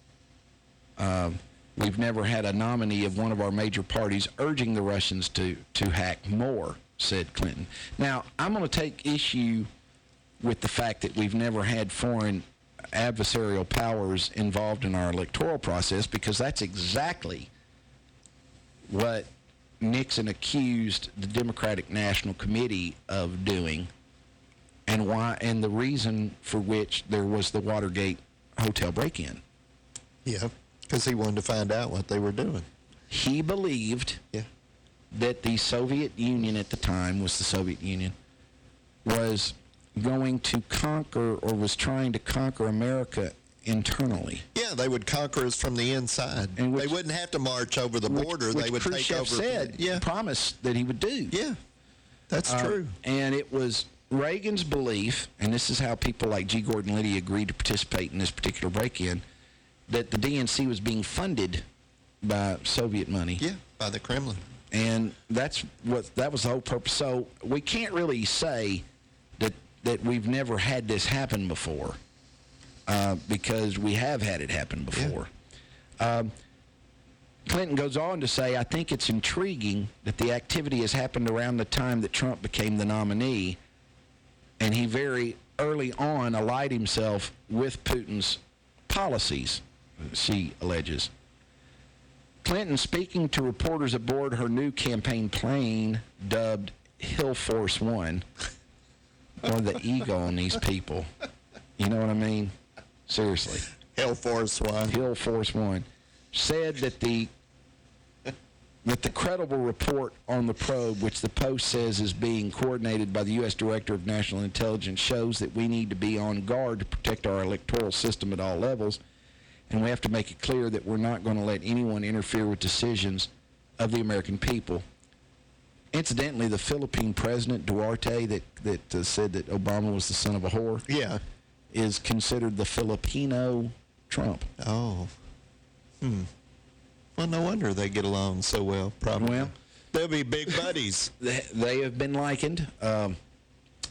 We've never had a nominee of one of our major parties urging the Russians to hack more, said Clinton. Now, I'm going to take issue with the fact that we've never had foreign adversarial powers involved in our electoral process, because that's exactly what Nixon accused the Democratic National Committee of doing, and the reason for which there was the Watergate hotel break-in. Yeah, because he wanted to find out what they were doing. He believed that the Soviet Union at the time, was the Soviet Union, was going to conquer, or was trying to conquer, America internally. Yeah, they would conquer us from the inside. And they wouldn't have to march over the border. They would Khrushchev take over. Promised that he would do. Yeah, that's true. And it was Reagan's belief, and this is how people like G. Gordon Liddy agreed to participate in this particular break-in, that the DNC was being funded by Soviet money. Yeah, by the Kremlin. And that was the whole purpose. So we can't really say that we've never had this happen before, because we have had it happen before. Yeah. Clinton goes on to say, I think it's intriguing that the activity has happened around the time that Trump became the nominee, and he very early on allied himself with Putin's policies, she alleges. Clinton, speaking to reporters aboard her new campaign plane dubbed Hill Force One, or the ego on these people. You know what I mean? Seriously. Hill Force One. Hill Force One. Said that the credible report on the probe, which the Post says is being coordinated by the U.S. Director of National Intelligence, shows that we need to be on guard to protect our electoral system at all levels, and we have to make it clear that we're not going to let anyone interfere with decisions of the American people. Incidentally, the Philippine president, Duarte, that said that Obama was the son of a whore, is considered the Filipino Trump. Oh. Well, no wonder they get along so well, probably. Well, they'll be big buddies. They have been likened, and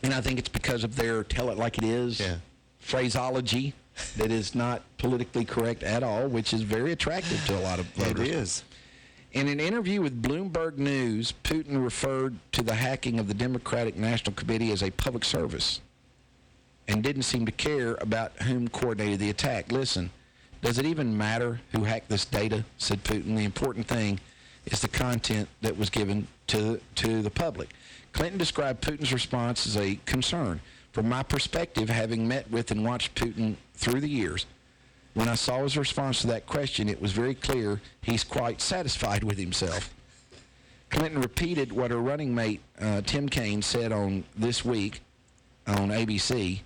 I think it's because of their tell-it-like-it-is phraseology that is not politically correct at all, which is very attractive to a lot of voters. It is. In an interview with Bloomberg News, Putin referred to the hacking of the Democratic National Committee as a public service and didn't seem to care about whom coordinated the attack. Listen, does it even matter who hacked this data, said Putin. The important thing is the content that was given to the public. Clinton described Putin's response as a concern. From my perspective, having met with and watched Putin through the years, when I saw his response to that question, it was very clear he's quite satisfied with himself. Clinton repeated what her running mate, Tim Kaine, said on This Week on ABC,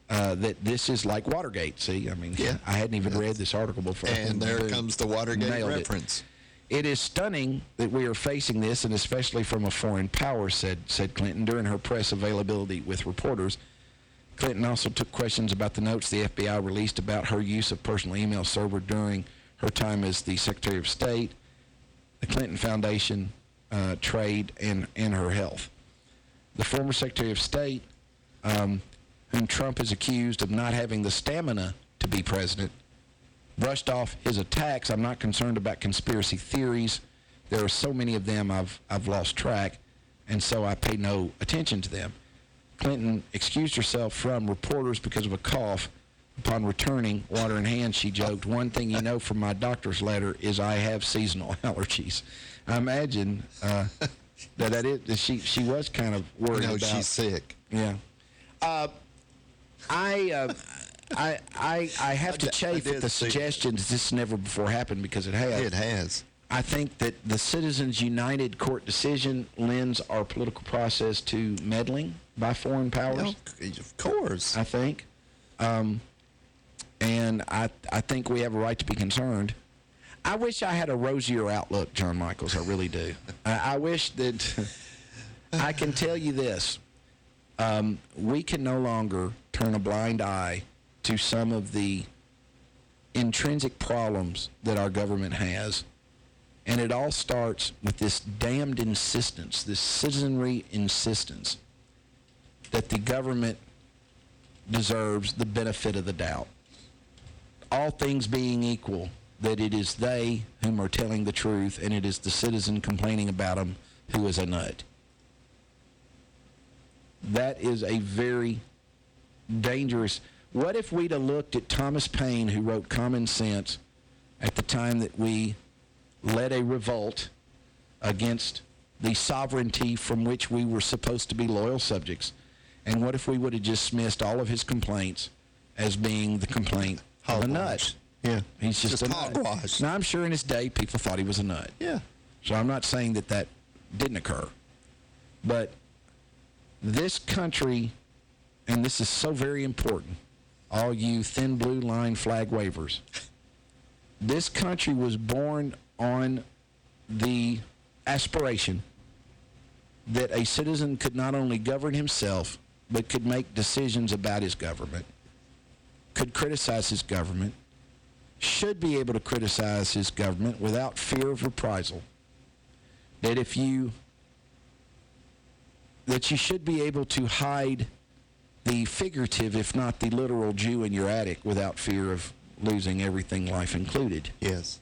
that this is like Watergate. See, I mean, I hadn't even read this article before. And there comes the Watergate reference. It is stunning that we are facing this, and especially from a foreign power, said Clinton during her press availability with reporters. Clinton also took questions about the notes the FBI released about her use of personal email server during her time as the Secretary of State, the Clinton Foundation, trade, and her health. The former Secretary of State, whom Trump is accused of not having the stamina to be president, brushed off his attacks. I'm not concerned about conspiracy theories. There are so many of them I've lost track, and so I pay no attention to them. Clinton excused herself from reporters because of a cough. Upon returning, water in hand, she joked, "One thing you know from my doctor's letter is I have seasonal allergies." I imagine that she was kind of worried about. She's sick. Yeah. I have to chafe at the suggestion that this never before happened, because it has. It has. I think that the Citizens United court decision lends our political process to meddling by foreign powers. Of course. I think. And I think we have a right to be concerned. I wish I had a rosier outlook, John Michaels. I really do. I wish that I can tell you this. We can no longer turn a blind eye to some of the intrinsic problems that our government has. And it all starts with this damned insistence, this citizenry insistence, that the government deserves the benefit of the doubt. All things being equal, that it is they whom are telling the truth, and it is the citizen complaining about them who is a nut. That is a very dangerous. What if we'd have looked at Thomas Paine, who wrote Common Sense, at the time that we led a revolt against the sovereignty from which we were supposed to be loyal subjects? And what if we would have just dismissed all of his complaints as being the complaint of a nut? Yeah. He's just a nut. hogwash. Now, I'm sure in his day people thought he was a nut. Yeah. So I'm not saying that didn't occur. But this country, and this is so very important, all you thin blue line flag wavers, this country was born on the aspiration that a citizen could not only govern himself, but could make decisions about his government, could criticize his government, should be able to criticize his government without fear of reprisal. That you should be able to hide the figurative, if not the literal Jew in your attic without fear of losing everything, life included. Yes.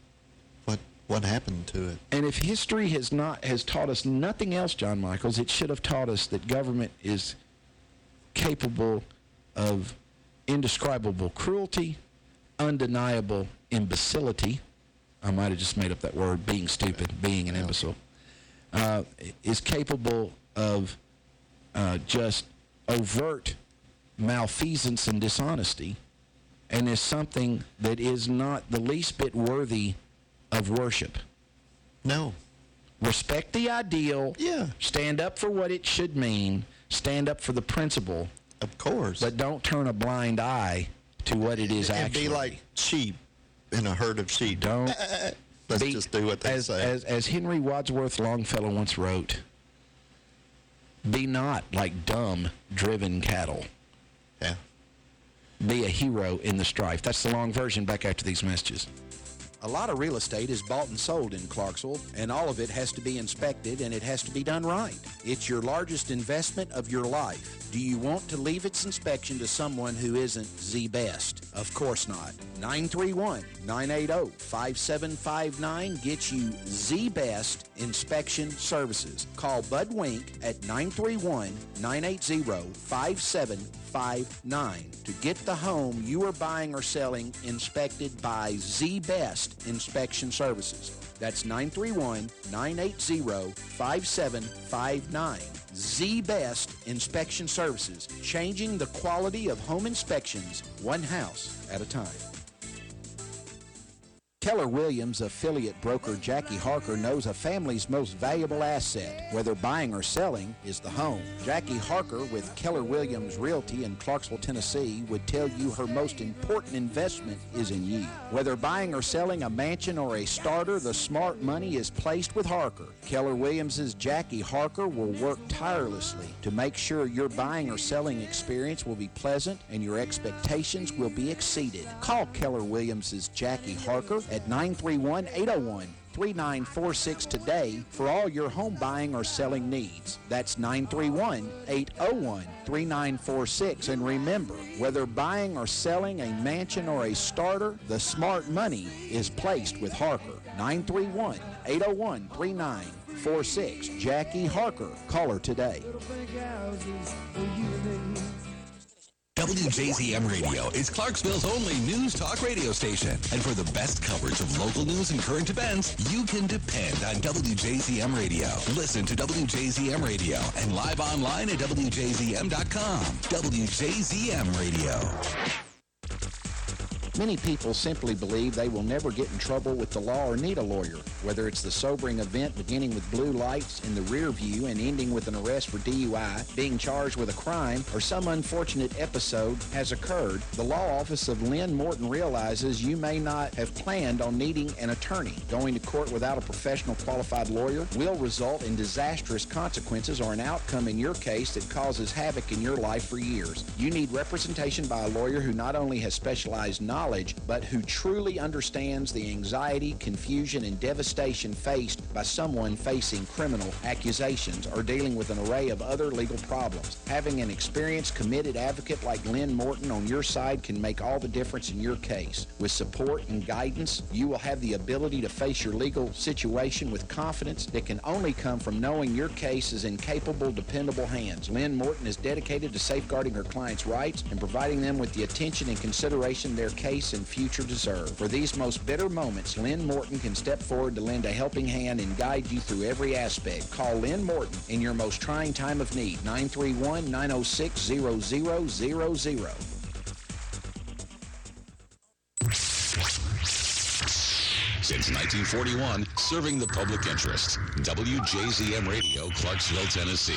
What happened to it? And if history has taught us nothing else, John Michaels, it should have taught us that government is capable of indescribable cruelty, undeniable imbecility. I might have just made up that word, being stupid, being an imbecile. Is capable of just overt malfeasance and dishonesty, and is something that is not the least bit worthy of worship. No. Respect the ideal. Yeah. Stand up for what it should mean. Stand up for the principle. Of course. But don't turn a blind eye to what it is actually. And be like sheep in a herd of sheep. Don't. Let's just do what they say. As Henry Wadsworth Longfellow once wrote, be not like dumb, driven cattle. Yeah. Be a hero in the strife. That's the long version. Back after these messages. A lot of real estate is bought and sold in Clarksville, and all of it has to be inspected, and it has to be done right. It's your largest investment of your life. Do you want to leave its inspection to someone who isn't the best? Of course not. 931-980-5759 gets you the best inspection services. Call Bud Wink at 931-980-5759 to get the home you are buying or selling inspected by the best inspection services. That's 931-980-5759. The best inspection services, changing the quality of home inspections one house at a time. Keller Williams affiliate broker Jackie Harker knows a family's most valuable asset, whether buying or selling, is the home. Jackie Harker with Keller Williams Realty in Clarksville, Tennessee, would tell you her most important investment is in you. Whether buying or selling a mansion or a starter, the smart money is placed with Harker. Keller Williams' Jackie Harker will work tirelessly to make sure your buying or selling experience will be pleasant and your expectations will be exceeded. Call Keller Williams' Jackie Harker at 931-801-3946 today for all your home buying or selling needs. That's 931-801-3946. And remember, whether buying or selling a mansion or a starter, the smart money is placed with Harker. 931-801-3946. Jackie Harker. Call her today. WJZM Radio is Clarksville's only news talk radio station. And for the best coverage of local news and current events, you can depend on WJZM Radio. Listen to WJZM Radio and live online at WJZM.com. WJZM Radio. Many people simply believe they will never get in trouble with the law or need a lawyer, whether it's the sobering event beginning with blue lights in the rear view and ending with an arrest for DUI, being charged with a crime, or some unfortunate episode has occurred. The law office of Lynn Morton realizes you may not have planned on needing an attorney. Going to court without a professional qualified lawyer will result in disastrous consequences or an outcome in your case that causes havoc in your life for years. You need representation by a lawyer who not only has specialized knowledge, but who truly understands the anxiety, confusion, and devastation faced by someone facing criminal accusations or dealing with an array of other legal problems. Having an experienced, committed advocate like Lynn Morton on your side can make all the difference in your case. With support and guidance, you will have the ability to face your legal situation with confidence that can only come from knowing your case is in capable, dependable hands. Lynn Morton is dedicated to safeguarding her clients' rights and providing them with the attention and consideration their case and future deserve. For these most bitter moments, Lynn Morton can step forward to lend a helping hand and guide you through every aspect. Call Lynn Morton in your most trying time of need. 931-906-0000. Since 1941, serving the public interest. WJZM Radio, Clarksville, Tennessee.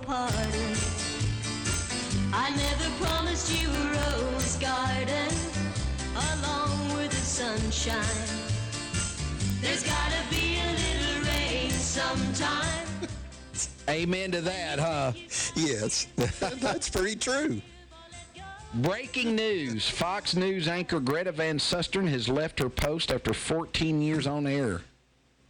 Pardon. I never promised you a rose garden along with the sunshine. sunshine. There's gotta be a little rain sometime. Amen to that, huh? Yes, that's pretty true. Breaking news. Fox News anchor Greta Van Susteren has left her post after 14 years on air.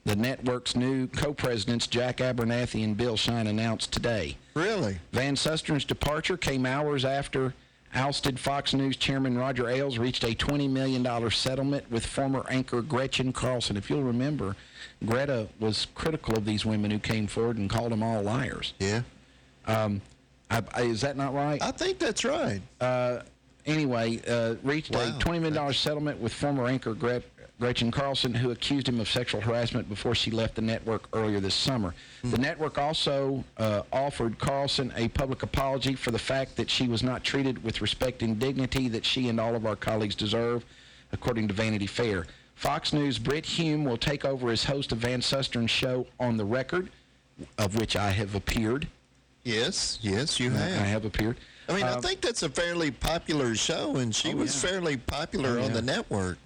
The network's new co-presidents, Jack Abernathy and Bill Shine, announced today. Really? Van Susteren's departure came hours after ousted Fox News chairman Roger Ailes reached a $20 million settlement with former anchor Gretchen Carlson. If you'll remember, Greta was critical of these women who came forward and called them all liars. Yeah. Is that not right? I think that's right. Anyway, reached a $20 million settlement with former anchor Gretchen Carlson, who accused him of sexual harassment before she left the network earlier this summer. The network also offered Carlson a public apology for the fact that she was not treated with respect and dignity that she and all of our colleagues deserve, according to Vanity Fair. Fox News' Britt Hume will take over as host of Van Susteren's show On the Record, of which I have appeared. Yes, you have. I have appeared. I mean, I think that's a fairly popular show, and she was fairly popular on the network.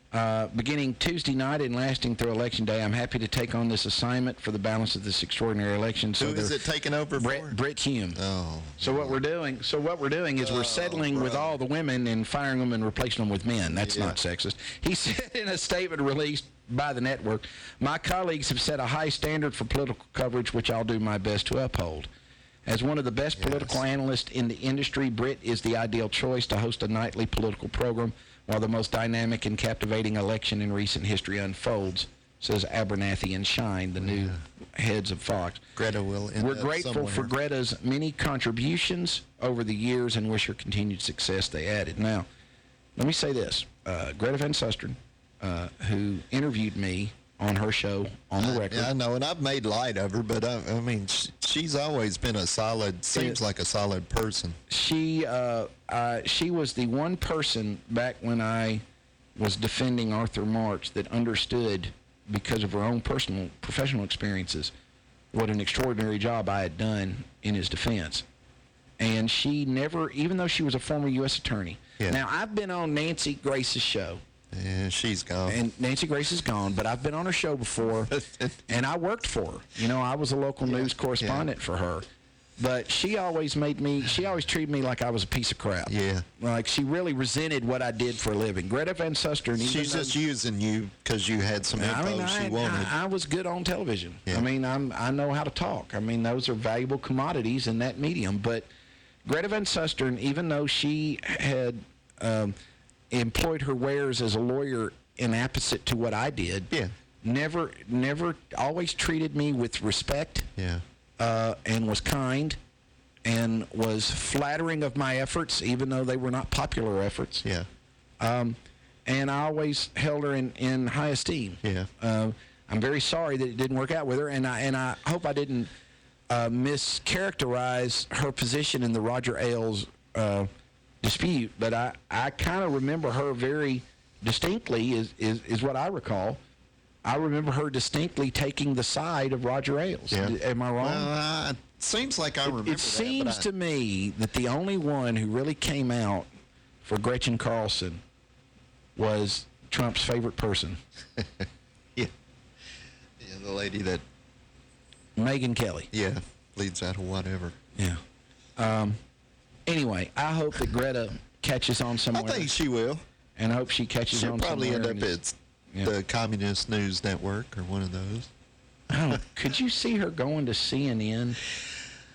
Beginning Tuesday night and lasting through Election Day, I'm happy to take on this assignment for the balance of this extraordinary election. Who is it taking over for? Britt Hume. Oh. So what we're doing is we're settling with all the women and firing them and replacing them with men. That's not sexist. He said in a statement released by the network, "My colleagues have set a high standard for political coverage, which I'll do my best to uphold. As one of the best political analysts in the industry, Britt is the ideal choice to host a nightly political program while the most dynamic and captivating election in recent history unfolds," says Abernathy and Shine, the new heads of Fox. Greta will end We're up grateful somewhere. for Greta's many contributions over the years and wish her continued success, they added. Now, let me say this. Greta Van Susteren, who interviewed me on her show On the Record. I know, and I've made light of her, but I mean, she's always been seems like a solid person. She was the one person back when I was defending Arthur March that understood, because of her own professional experiences, what an extraordinary job I had done in his defense. And she never, even though she was a former U.S. attorney. Yeah. Now, I've been on Nancy Grace's show. Yeah, she's gone. And Nancy Grace is gone, but I've been on her show before, and I worked for her. You know, I was a local news correspondent for her. But she always treated me like I was a piece of crap. Yeah. Like, she really resented what I did for a living. Greta Van Susteren. She's just using you because you had some info she wanted. I was good on television. Yeah. I mean, I know how to talk. I mean, those are valuable commodities in that medium. But Greta Van Susteren, even though she had employed her wares as a lawyer in opposite to what I did, never always treated me with respect. Yeah. And was kind and was flattering of my efforts, even though they were not popular efforts. Yeah. And I always held her in high esteem. Yeah. I'm very sorry that it didn't work out with her, and I hope I didn't mischaracterize her position in the Roger Ailes dispute, but I kind of remember her very distinctly, is what I recall. I remember her distinctly taking the side of Roger Ailes. Yeah. Am I wrong? Well, it seems like I remember It seems to me that the only one who really came out for Gretchen Carlson was Trump's favorite person. Yeah, the lady that... Megyn Kelly. Yeah, leads out of whatever. Yeah. Anyway, I hope that Greta catches on somewhere. I think she will. And I hope she catches on somewhere. She'll probably end up at the Communist News Network or one of those. Could you see her going to CNN?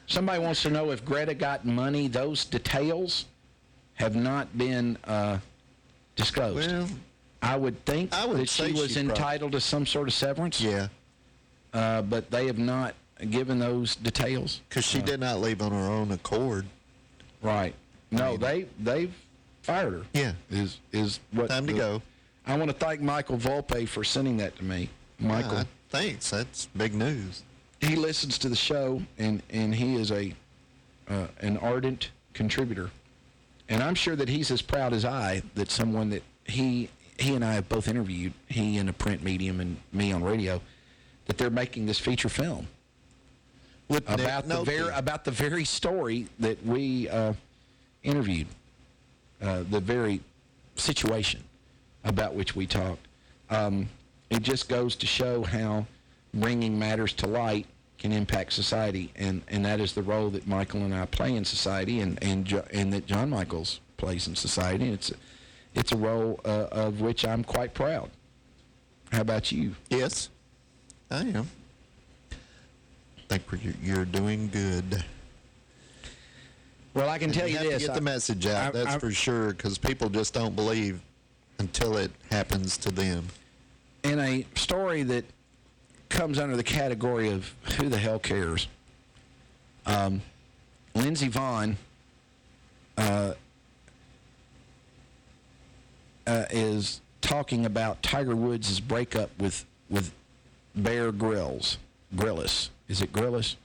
Somebody wants to know if Greta got money. Those details have not been disclosed. Well, I would think that she was entitled to some sort of severance. Yeah. But they have not given those details. Because she did not leave on her own accord. Right. No, they've fired her. Yeah. Is what time to go. I want to thank Michael Volpe for sending that to me. Michael. Thanks. That's big news. He listens to the show, and he is an ardent contributor. And I'm sure that he's as proud as I that someone that he and I have both interviewed, he in a print medium and me on radio, that they're making this feature film about the very story that we interviewed, the very situation about which we talked. It just goes to show how bringing matters to light can impact society, and that is the role that Michael and I play in society, and that John Michaels plays in society. And it's a role of which I'm quite proud. How about you? Yes, I am. I think you're doing good. Well, I can tell you this. this. To get the message out, that's for sure, because people just don't believe until it happens to them. In a story that comes under the category of who the hell cares, Lindsey Vonn is talking about Tiger Woods' breakup with Bear Grylls. Grylls. Is it Grylls?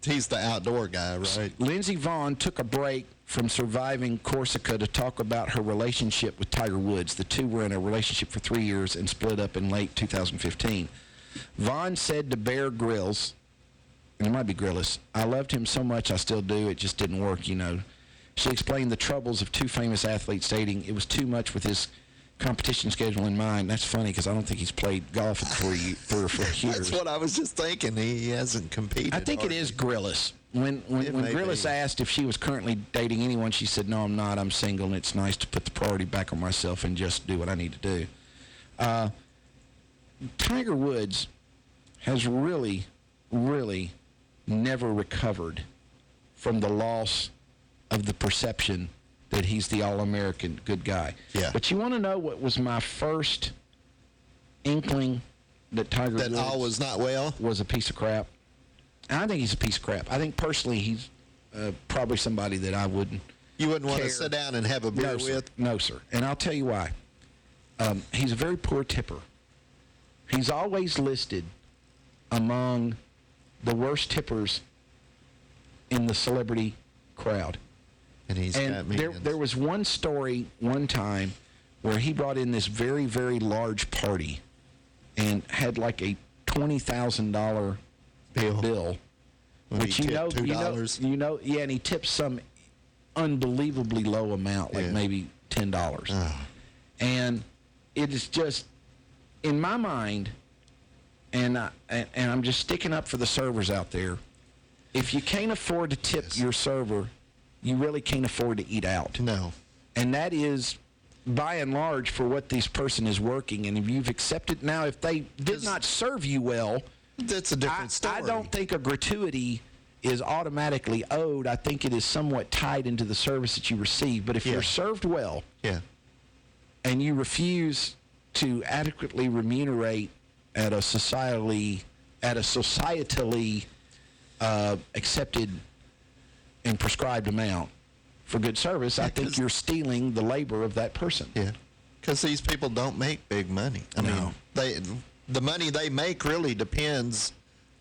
He's the outdoor guy, right? Lindsey Vonn took a break from surviving Corsica to talk about her relationship with Tiger Woods. The two were in a relationship for 3 years and split up in late 2015. Vonn said to Bear Grylls, and it might be Grylls, "I loved him so much, I still do. It just didn't work, you know." She explained the troubles of two famous athletes, stating it was too much with his competition schedule in mind. That's funny because I don't think he's played golf in 3 or 4 years. That's what I was just thinking. He hasn't competed. I think it is Grylls. When Grylls asked if she was currently dating anyone, she said, "No, I'm not. I'm single, and it's nice to put the priority back on myself and just do what I need to do." Tiger Woods has really, really never recovered from the loss of the perception that he's the All-American good guy. Yeah. But you want to know what was my first inkling that Tiger Woods all was not well? Was a piece of crap? And I think he's a piece of crap. I think personally he's probably somebody that I wouldn't. You wouldn't want to sit down and have a beer with? No, sir. And I'll tell you why. He's a very poor tipper. He's always listed among the worst tippers in the celebrity crowd. And there was one story one time where he brought in this very, very large party and had like a $20,000 bill, which $2. And he tipped some unbelievably low amount, like maybe $10. And it is just, in my mind, and I'm just sticking up for the servers out there, if you can't afford to tip your server, you really can't afford to eat out. No. And that is, by and large, for what this person is working. And if you've accepted, now, if they did not serve you well, that's a different story. I don't think a gratuity is automatically owed. I think it is somewhat tied into the service that you receive. But if you're served well, and you refuse to adequately remunerate at a societally accepted and prescribed amount for good service, I think you're stealing the labor of that person. Yeah, because these people don't make big money. I mean, the money they make really depends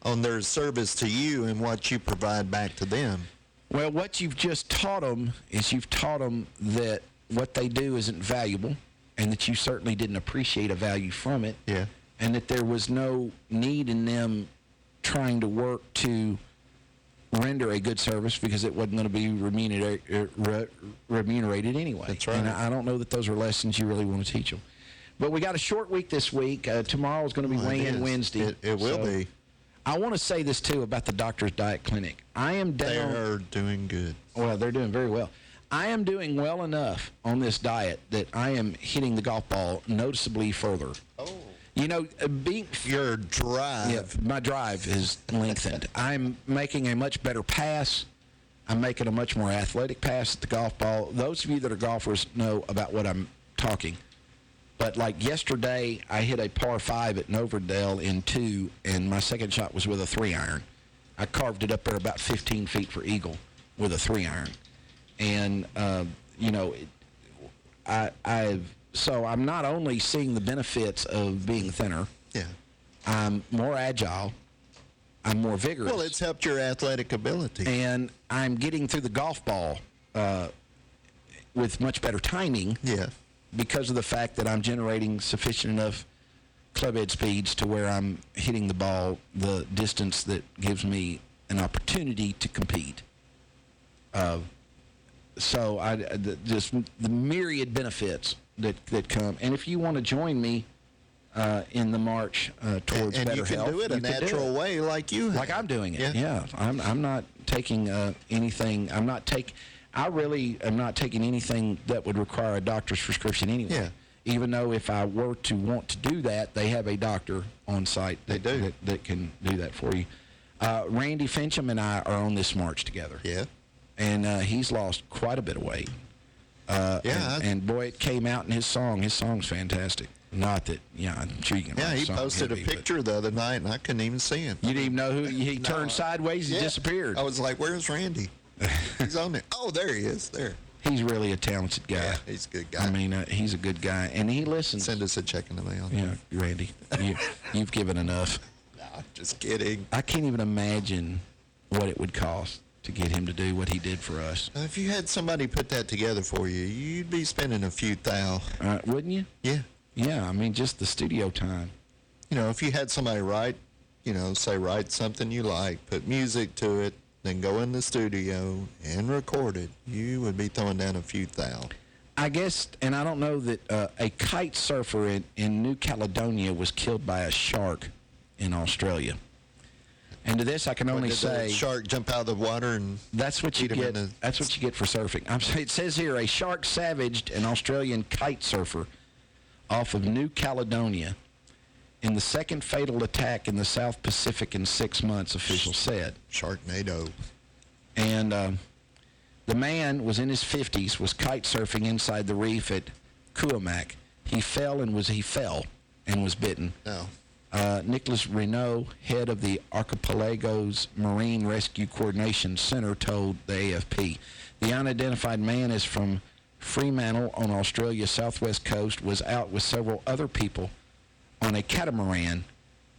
on their service to you and what you provide back to them. Well, what you've just taught them is you've taught them that what they do isn't valuable, and that you certainly didn't appreciate a value from it. Yeah. And that there was no need in them trying to work to render a good service because it wasn't going to be remunerated anyway. That's right. And I don't know that those are lessons you really want to teach them. But we got a short week this week. Tomorrow is going to be weigh-in Wednesday. It will be. I want to say this, too, about the Doctor's Diet Clinic. I am down. They're doing good. Well, they're doing very well. I am doing well enough on this diet that I am hitting the golf ball noticeably further. Oh. You know, your drive. Yeah, my drive is lengthened. I'm making a much better pass. I'm making a much more athletic pass at the golf ball. Those of you that are golfers know about what I'm talking. But like yesterday, I hit a par 5 at Noverdale in 2, and my second shot was with a 3-iron. I carved it up there about 15 feet for eagle with a 3-iron. And, you know, so I'm not only seeing the benefits of being thinner. Yeah. I'm more agile. I'm more vigorous. Well, it's helped your athletic ability. And I'm getting through the golf ball with much better timing. Yeah. Because of the fact that I'm generating sufficient enough club head speeds to where I'm hitting the ball the distance that gives me an opportunity to compete. So just the myriad benefits that come. And if you want to join me in the march towards and better you can health, do it a natural way like you have. Like I'm doing it. Yeah. I'm not taking anything. I really am not taking anything that would require a doctor's prescription anyway. Yeah. Even though if I were to want to do that, they have a doctor on site that can do that for you. Randy Fincham and I are on this march together. Yeah. And he's lost quite a bit of weight. And boy, it came out in his song. His song's fantastic. Not that, I'm sure you can. Yeah, he posted a picture the other night, and I couldn't even see him. You didn't even know who he turned sideways. He disappeared. I was like, "Where's Randy?" He's on there. Oh, there he is. There. He's really a talented guy. Yeah, he's a good guy. I mean, he's a good guy, and he listens. Send us a check in the mail. Yeah, Randy, you've given enough. Nah, just kidding. I can't even imagine what it would cost to get him to do what he did for us. If you had somebody put that together for you, you'd be spending a few thou. Wouldn't you? Yeah. Yeah, I mean, just the studio time. If you had somebody write something you like, put music to it, then go in the studio and record it, you would be throwing down a few thou. I guess, and I don't know that a kite surfer in New Caledonia was killed by a shark in Australia. And to this, I can only say, the shark jump out of the water and that's what you get. That's what you get for surfing. It says here, a shark savaged an Australian kite surfer off of New Caledonia in the second fatal attack in the South Pacific in 6 months, officials said. Sharknado. And the man was in his 50s, was kite surfing inside the reef at Kuamak. He fell and was bitten. No. Nicholas Renault, head of the Archipelago's Marine Rescue Coordination Center, told the AFP. The unidentified man is from Fremantle on Australia's southwest coast, was out with several other people on a catamaran,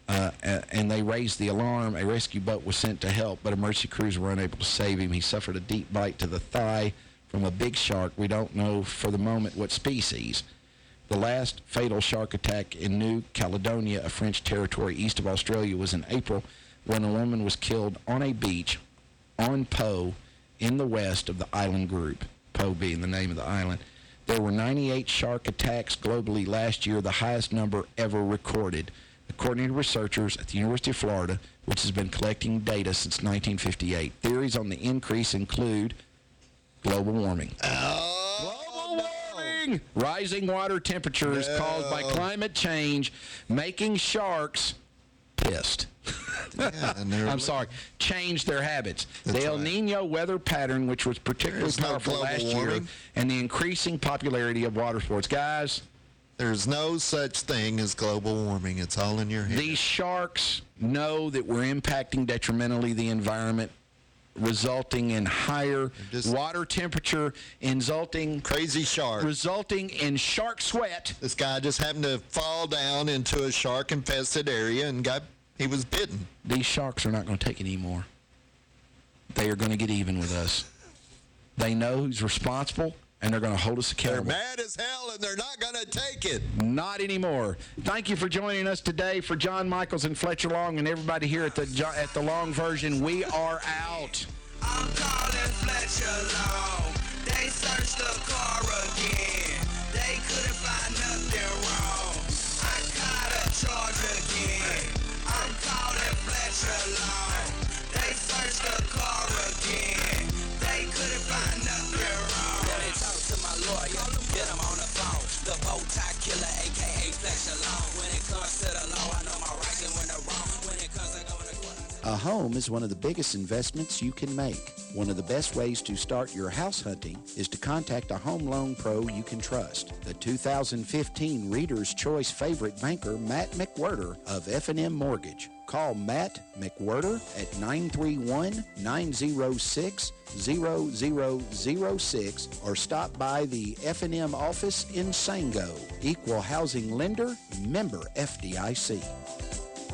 and they raised the alarm. A rescue boat was sent to help, but emergency crews were unable to save him. He suffered a deep bite to the thigh from a big shark. We don't know for the moment what species. The last fatal shark attack in New Caledonia, a French territory east of Australia, was in April when a woman was killed on a beach on Po in the west of the island group, Po being the name of the island. There were 98 shark attacks globally last year, the highest number ever recorded, according to researchers at the University of Florida, which has been collecting data since 1958. Theories on the increase include global warming. Global warming! Rising water temperatures caused by climate change, making sharks pissed. I'm sorry, change their habits. The El Nino weather pattern, which was particularly powerful last year, and the increasing popularity of water sports. Guys, there's no such thing as global warming. It's all in your head. These sharks know that we're impacting detrimentally the environment, resulting in higher water temperature, crazy shark, resulting in shark sweat. This guy just happened to fall down into a shark-infested area and he was bitten. These sharks are not going to take it anymore. They are going to get even with us. They know who's responsible, and they're going to hold us accountable. They're mad as hell, and they're not going to take it. Not anymore. Thank you for joining us today. For John Michaels and Fletcher Long and everybody here at the Long Version, we are out. I'm calling Fletcher Long. They searched the car again. They couldn't find nothing wrong. I caught a charge again. I'm calling Fletcher Long. They searched the car again. They couldn't find nothing wrong. Let me talk to my lawyer. Get him on the phone. The bow tie killer, a.k.a. Fletcher Long. When it comes to the law, I know my rights and when they're wrong. When it comes to going to court. A home is one of the biggest investments you can make. One of the best ways to start your house hunting is to contact a home loan pro you can trust. The 2015 Reader's Choice favorite banker, Matt McWhirter of F&M Mortgage. Call Matt McWhirter at 931-906-0006 or stop by the F&M office in Sango. Equal housing lender, member FDIC.